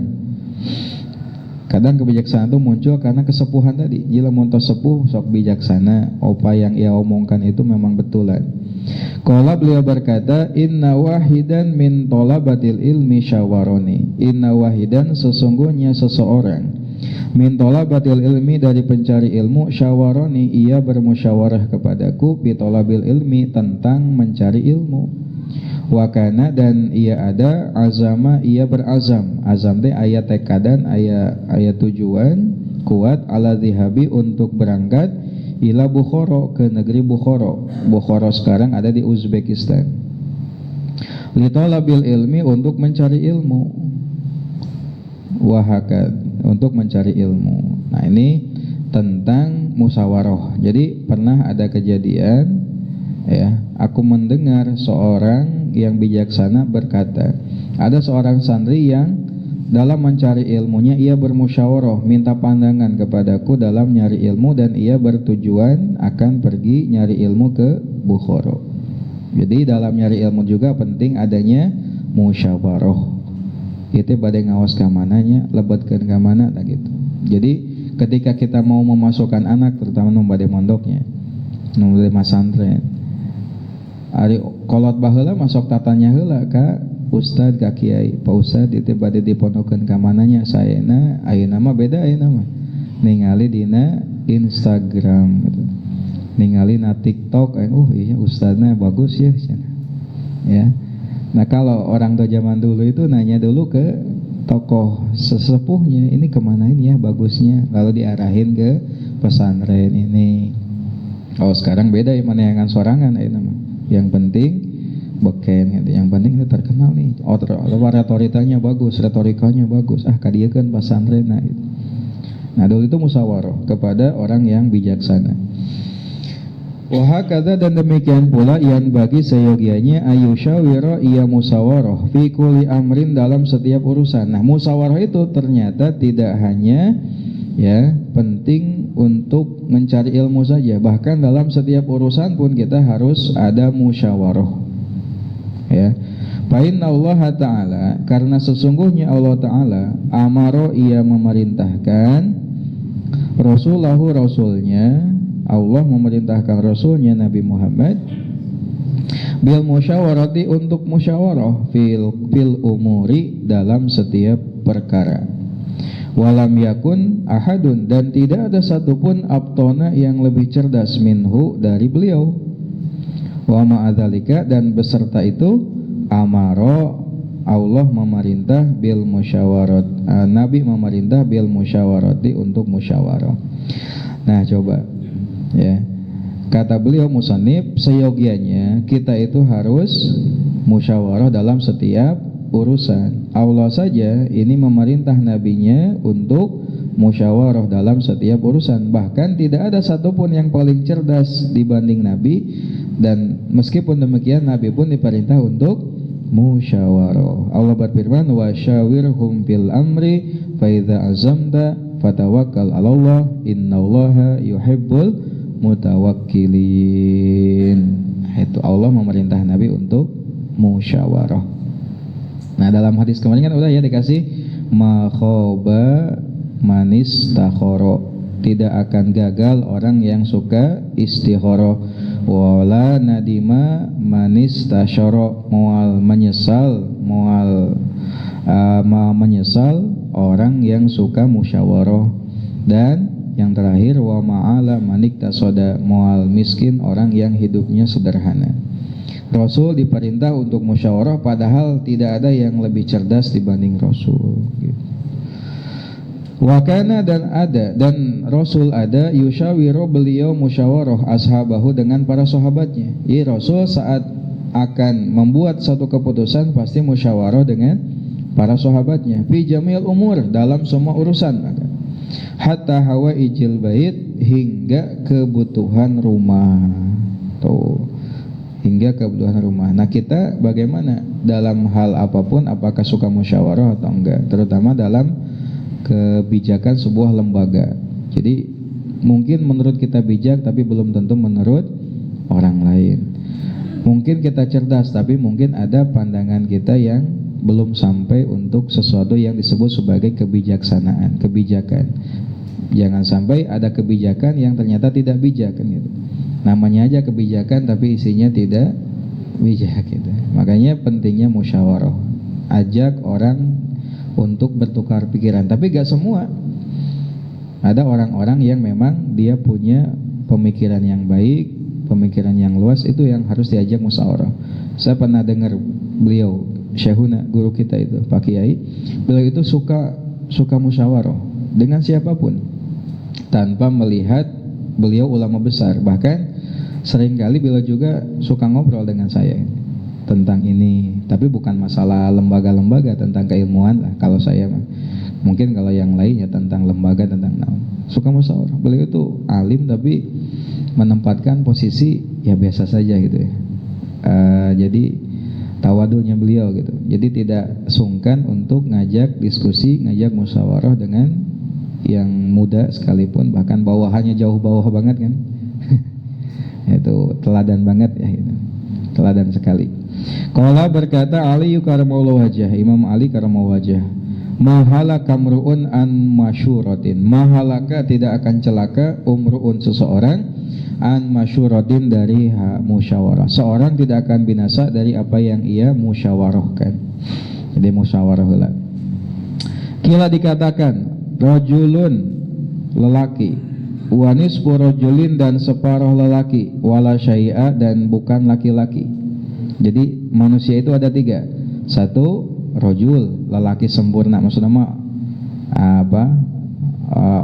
Kadang kebijaksanaan itu muncul karena kesepuhan tadi. Jika montos sepuh sok bijaksana, apa yang ia omongkan itu memang betulan. Qala, beliau berkata, inna wahidan min thalabatil ilmi syawaroni. Inna wahidan, sesungguhnya seseorang, min thalabatil ilmi, dari pencari ilmu, syawaroni, ia bermusyawarah kepadaku, bi thalabil ilmi, tentang mencari ilmu. Wakana, dan ia ada, azama, ia berazam. Azam teh ayat tekadan, ayat tujuan kuat, ala zihabi, untuk berangkat, ila Bukhara, ke negeri Bukhara. Bukhara sekarang ada di Uzbekistan. Li talabil ilmi, untuk mencari ilmu. Wahakad, untuk mencari ilmu. Nah, ini tentang musyawarah. Jadi pernah ada kejadian, ya, aku mendengar seorang yang bijaksana berkata, ada seorang santri yang dalam mencari ilmunya ia bermusyawarah, minta pandangan kepadaku dalam nyari ilmu, dan ia bertujuan akan pergi nyari ilmu ke Bukhara. Jadi dalam nyari ilmu juga penting adanya musyawarah. Itu bade ngawas ka mananya, lebetkeun ka mana tak gitu. Jadi ketika kita mau memasukkan anak terutama nu bade mondoknya, nu bade masantren, ari kolot baheula masuk tatanya heula ka ustad ka kiai. Pak ustad itu bade dipondokeun ka mananya, saena ayeuna mah beda ayeuna mah. Ningali dina Instagram gitu. Ningali na TikTok, iya ustadznya bagus ya. Ya. Nah kalau orang tua zaman dulu itu nanya dulu ke tokoh sesepuhnya, ini kemana ini ya bagusnya, lalu diarahin ke pesantren ini. Kalau sekarang beda ya, mana yang sorangan ya nama. Yang penting beken gitu. Yang penting itu terkenal nih. Retorikanya bagus, retorikanya bagus. Kadieu kan pesantren nah itu. Nah dulu itu musyawarah kepada orang yang bijaksana. Wahakadha dan demikian pula yang bagi seyogianya ayusyawira ia musawarah fi kulli amrin dalam setiap urusan. Nah musawarah itu ternyata tidak hanya ya penting untuk mencari ilmu saja, bahkan dalam setiap urusan pun kita harus ada musyawarah. Ya. Fa inna Allah Ta'ala, karena sesungguhnya Allah Ta'ala amaro ia memerintahkan rasulahu rasulnya, Allah memerintahkan Rasulnya Nabi Muhammad bil musyawarati untuk musyawarah fil umuri dalam setiap perkara. Walam yakun ahadun dan tidak ada satupun abtona yang lebih cerdas minhu dari beliau. Wa ma'adzalika dan beserta itu amaro Allah memerintah bil musyawarat, Nabi memerintah bil musyawarati untuk musyawarah. Nah coba ya, kata beliau musannif, seyogianya kita itu harus musyawarah dalam setiap urusan. Allah saja ini memerintah nabinya untuk musyawarah dalam setiap urusan. Bahkan tidak ada satupun yang paling cerdas dibanding nabi. Dan meskipun demikian nabi pun diperintah untuk musyawarah. Allah berfirman, wa syawirhum fil amri fa idza azamta fatawakkal 'alallah innallaha yuhibbul mutawakkilin. Itu Allah memerintah Nabi untuk musyawarah. Nah dalam hadis kemarin kan udah ya dikasih makhoba manis takhoro, tidak akan gagal orang yang suka istikhoro, wala nadima manis tasyoro, mual menyesal menyesal orang yang suka musyawarah. Dan yang terakhir wa ma'ala manik tasoda, mual miskin orang yang hidupnya sederhana. Rasul diperintah untuk musyawarah padahal tidak ada yang lebih cerdas dibanding Rasul gitu. Wakana dan Rasul ada yusyawiru beliau musyawarah ashabahu dengan para sahabatnya. Jadi Rasul saat akan membuat satu keputusan pasti musyawarah dengan para sahabatnya fi jamil umur dalam semua urusan. Hatta hawa ijil bait hingga kebutuhan rumah. Tuh, hingga kebutuhan rumah. Nah kita bagaimana dalam hal apapun, apakah suka musyawarah atau enggak, terutama dalam kebijakan sebuah lembaga. Jadi mungkin menurut kita bijak tapi belum tentu menurut orang lain. Mungkin kita cerdas tapi mungkin ada pandangan kita yang belum sampai untuk sesuatu yang disebut sebagai kebijaksanaan, kebijakan. Jangan sampai ada kebijakan yang ternyata tidak bijak kan gitu. Namanya aja kebijakan tapi isinya tidak bijak gitu. Makanya pentingnya musyawarah. Ajak orang untuk bertukar pikiran, tapi gak semua. Ada orang-orang yang memang dia punya pemikiran yang baik, pemikiran yang luas, itu yang harus diajak musyawarah. Saya pernah dengar beliau Syekhuna, guru kita itu Pak Kiai, beliau itu suka musyawarah dengan siapapun tanpa melihat beliau ulama besar. Bahkan seringkali beliau juga suka ngobrol dengan saya tentang ini, tapi bukan masalah lembaga-lembaga, tentang keilmuan lah kalau saya mah. Mungkin kalau yang lainnya tentang lembaga, tentang suka musyawarah. Beliau itu alim tapi menempatkan posisi ya biasa saja gitu ya. Jadi tawadunya beliau gitu. Jadi tidak sungkan untuk ngajak diskusi, ngajak musyawarah dengan yang muda sekalipun, bahkan bawahannya jauh bawah banget kan. Itu teladan banget ya gitu. teladan sekali. Qala berkata Ali karamallahu wajah, Imam Ali karamallahu wajah, mahalaka mru'un an masyuratin, mahalaka tidak akan celaka umru'un seseorang an masyuratin dari musyawarah. Seorang tidak akan binasa dari apa yang ia musyawarahkan. Jadi musyawarah heula. Kila dikatakan rajulun lelaki, wanis rajulin dan separuh lelaki, wala syai'a dan bukan laki-laki. Jadi manusia itu ada tiga. Satu rajul, lelaki sempurna, maksudnya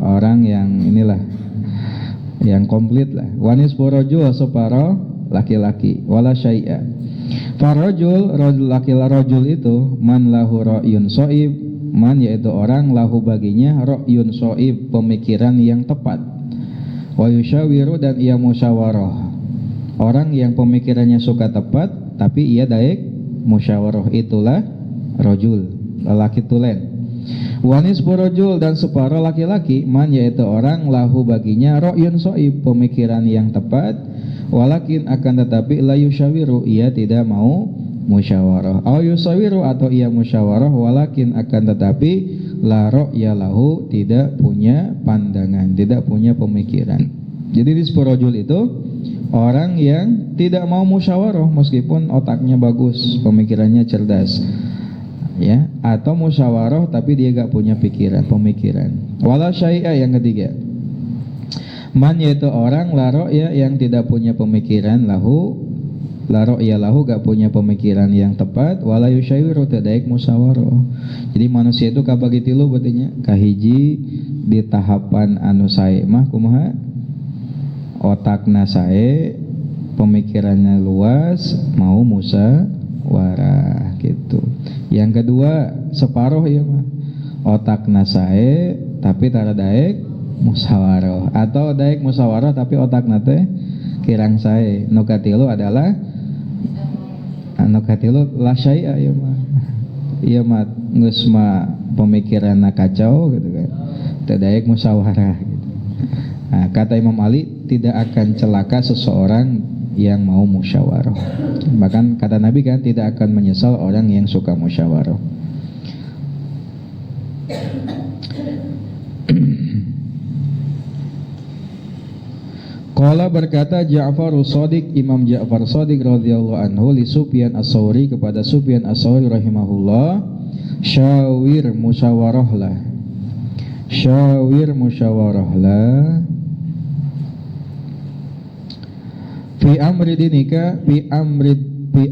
orang yang inilah yang komplit lah. Wanis rajul separuh laki-laki, wala syai'a. Farajul rajul itu man lahu ra'yun shaib, man yaitu orang lahu baginya ra'yun shaib pemikiran yang tepat. Wa yusyawiru dan ia musyawarah. Orang yang pemikirannya suka tepat tapi ia daek musyawarah, itulah rajul, lelaki tulen. Wanis rajul dan separuh laki-laki man yaitu orang lahu baginya ra'yun shaib pemikiran yang tepat, walakin akan tetapi la yusyawiru ia tidak mau musyawarah, au yusyawiru atau ia musyawarah walakin akan tetapi la ra'ya lahu tidak punya pandangan, tidak punya pemikiran. Jadi disebut rajul itu orang yang tidak mau musyawarah meskipun otaknya bagus, pemikirannya cerdas, ya, atau musyawarah tapi dia gak punya pikiran, pemikiran. Wala syai'a yang ketiga, man yaitu orang la ra'ya yang tidak punya pemikiran lahu, la ra'ya lahu gak punya pemikiran yang tepat, wala yusyawiru tadaik musyawarah. Jadi manusia itu kabagi tilu berarti kahiji di tahapan anu sae mah kumaha, otakna sae, pemikirannya luas, mau musyawarah gitu. Yang kedua separuh ya mah, otakna sae tapi tara daek musyawarah, atau daek musyawarah tapi otakna teh kirang sae. Nu katilu adalah anu katilu la syai'a ya mah. Ieu mah geus mah pemikiranna kacau gitu kan. Teu daek musyawarah gitu. Nah, kata Imam Ali tidak akan celaka seseorang yang mau musyawarah. Bahkan kata Nabi kan tidak akan menyesal orang yang suka musyawarah. Qala berkata Ja'far Shadiq, Imam Ja'far Shadiq radhiyallahu anhu li Sufyan Ats-Tsauri kepada Sufyan Ats-Tsauri rahimahullah, syawir musyawarahlah, syawir musyawarahlah fi amri dinika, fi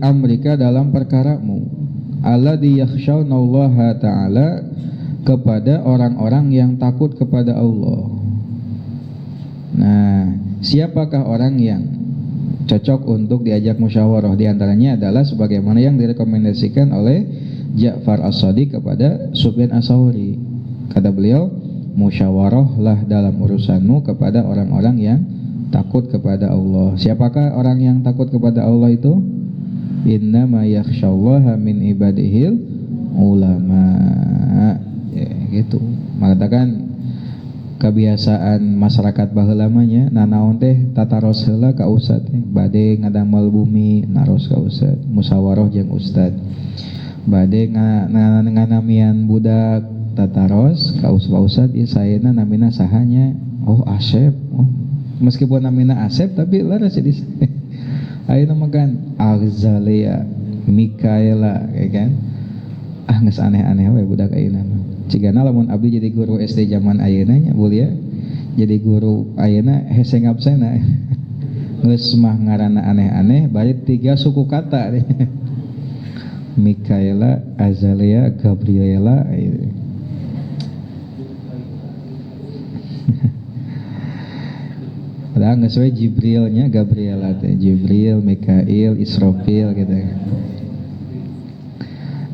amrika dalam perkaramu, alladzi yakhshawnallaha ta'ala kepada orang-orang yang takut kepada Allah. Nah, siapakah orang yang cocok untuk diajak musyawarah? Di antaranya adalah sebagaimana yang direkomendasikan oleh Ja'far As-Shadiq kepada Sufyan Ats-Tsauri. Kata beliau, musyawarahlah dalam urusanmu kepada orang-orang yang takut kepada Allah. Siapakah orang yang takut kepada Allah itu? Innama yakhsyallaha min ibadihil ulama. Ya, gitu. Mengatakan kebiasaan masyarakat baheula-nya nanaon teh tataros heula ka ustad teh, bade ngadamel bumi naros ka ustad, musyawarah jeung ustad. Bade nganamian budak tataros ka ustad, ieu saeuna namina sahanya? Oh, Asep. Oh, meskipun namina Asep tapi laras jadi ayeuna mah kan Azalia, Mikaela, ya kan. Ah, geus aneh-aneh we budak ayeuna mah. Cigana lamun abdi jadi guru SD zaman ayeuna nya Bulia, jadi guru ayeuna hese ngabsena. Geus mah ngaranna aneh-aneh, bari 3 suku kata deh. Mikaela, Azalia, Gabriela. Padahal nggak sesuai Jibrilnya, Gabriela teh, Jibril, Mikail, Israfil gitu.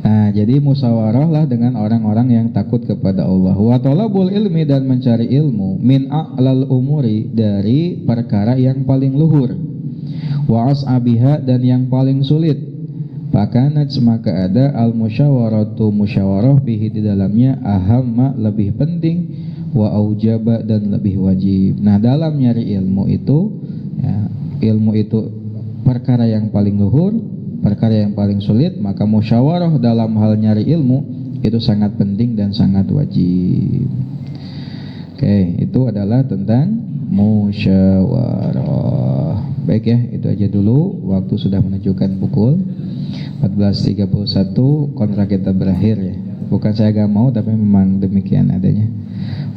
Nah, jadi musyawarah lah dengan orang-orang yang takut kepada Allah. Wa talabul ilmi dan mencari ilmu min a'lal umuri dari perkara yang paling luhur. Wa as'abiha dan yang paling sulit. Pakanat maka ada al musyawaratu musyawarah bihi di dalamnya ahamma lebih penting, wa aujaba dan lebih wajib. Nah, dalam nyari ilmu itu ya, ilmu itu perkara yang paling luhur, perkara yang paling sulit, maka musyawarah dalam hal nyari ilmu itu sangat penting dan sangat wajib. Oke, itu adalah tentang musyawarah. Baik ya, itu aja dulu. Waktu sudah menunjukkan pukul 14.31, kontrak kita berakhir ya. Bukan saya gak mau, tapi memang demikian adanya.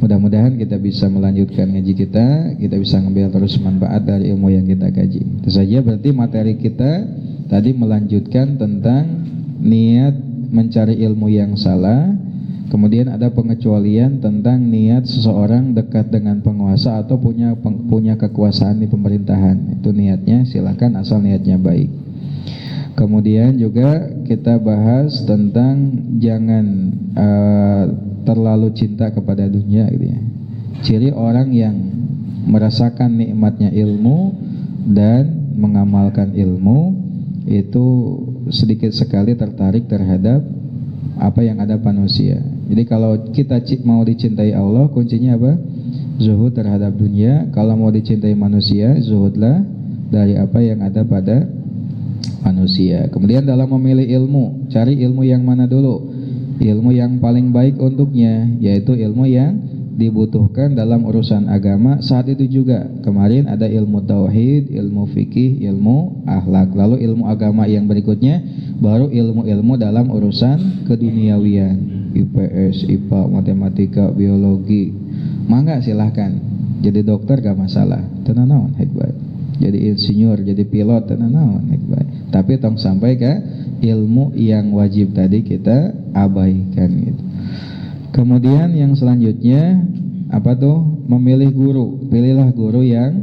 Mudah-mudahan kita bisa melanjutkan ngaji kita bisa ngambil terus manfaat dari ilmu yang kita kaji. Itu saja, berarti materi kita tadi melanjutkan tentang niat mencari ilmu yang salah. Kemudian ada pengecualian tentang niat seseorang dekat dengan penguasa atau punya kekuasaan di pemerintahan. Itu niatnya silakan asal niatnya baik. Kemudian juga kita bahas tentang jangan terlalu cinta kepada dunia gitu ya. Ciri orang yang merasakan nikmatnya ilmu dan mengamalkan ilmu itu sedikit sekali tertarik terhadap apa yang ada manusia. Jadi kalau kita mau dicintai Allah, kuncinya apa? Zuhud terhadap dunia. Kalau mau dicintai manusia, zuhudlah dari apa yang ada pada manusia. Kemudian dalam memilih ilmu, cari ilmu yang mana dulu? Ilmu yang paling baik untuknya, yaitu ilmu yang dibutuhkan dalam urusan agama saat itu juga. Kemarin ada ilmu tauhid, ilmu fikih, ilmu akhlak. Lalu ilmu agama yang berikutnya baru ilmu-ilmu dalam urusan keduniawian, IPS, IPA, matematika, biologi. Mangga silahkan. Jadi dokter gak masalah. Tenang naon, hebat. Jadi insinyur, jadi pilot, tenang naon, hebat. Tapi tong sampai ke ilmu yang wajib tadi kita abaikan gitu. Kemudian yang selanjutnya apa tuh? Memilih guru. Pilihlah guru yang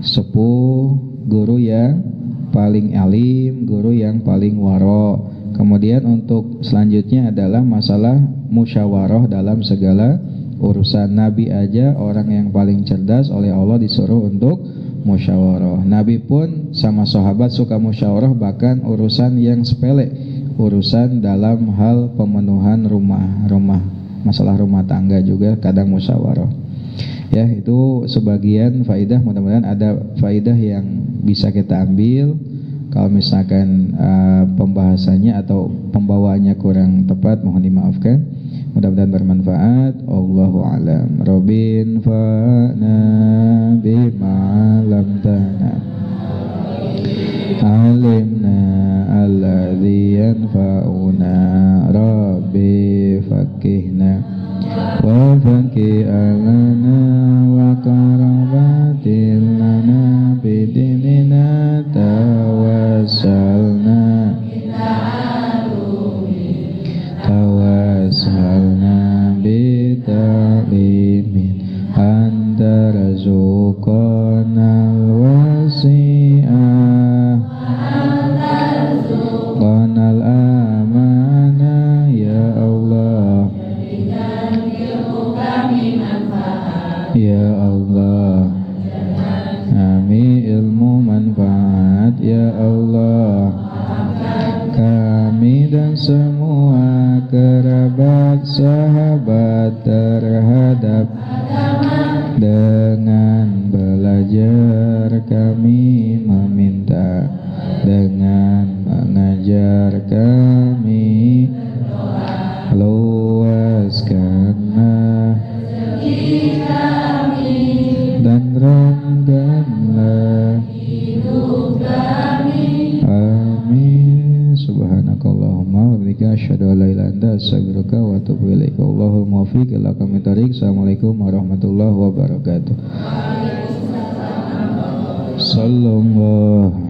sepuh, guru yang paling alim, guru yang paling waro. Kemudian untuk selanjutnya adalah masalah musyawarah dalam segala urusan. Nabi aja orang yang paling cerdas oleh Allah disuruh untuk musyawarah. Nabi pun sama sahabat suka musyawarah, bahkan urusan yang sepele, urusan dalam hal pemenuhan rumah, masalah rumah tangga juga kadang musyawarah. Ya, itu sebagian faidah, mudah-mudahan ada faidah yang bisa kita ambil. Kalau misalkan pembahasannya atau pembawaannya kurang tepat, mohon dimaafkan. Mudah-mudahan bermanfaat. Allahu a'lam. Rabbin fa'na bima 'allamtana. Alimna alladhi yanfa'una. Rabbi fakihna wa fakih alana wa karabatil lana bidinina tawassalna bita'limin anta razuqanal wasi'ah qanal amana ya Allah ya Allah. Kami ilmu manfaat ya Allah. Kami dan semua kerabat sahabat terhadap dengan belajar kami meminta, dengan mengajar kami luaskanlah dan rengganlah hidup kami. Amin. Subhanakallahumma wa bihamdika asyhadu an la ilaha illa anta astaghfiruka wa atubu ilaika. Allahumma waffiq ila aqwamit thoriq. Assalamualaikum warahmatullahi wabarakatuh. Sallallahu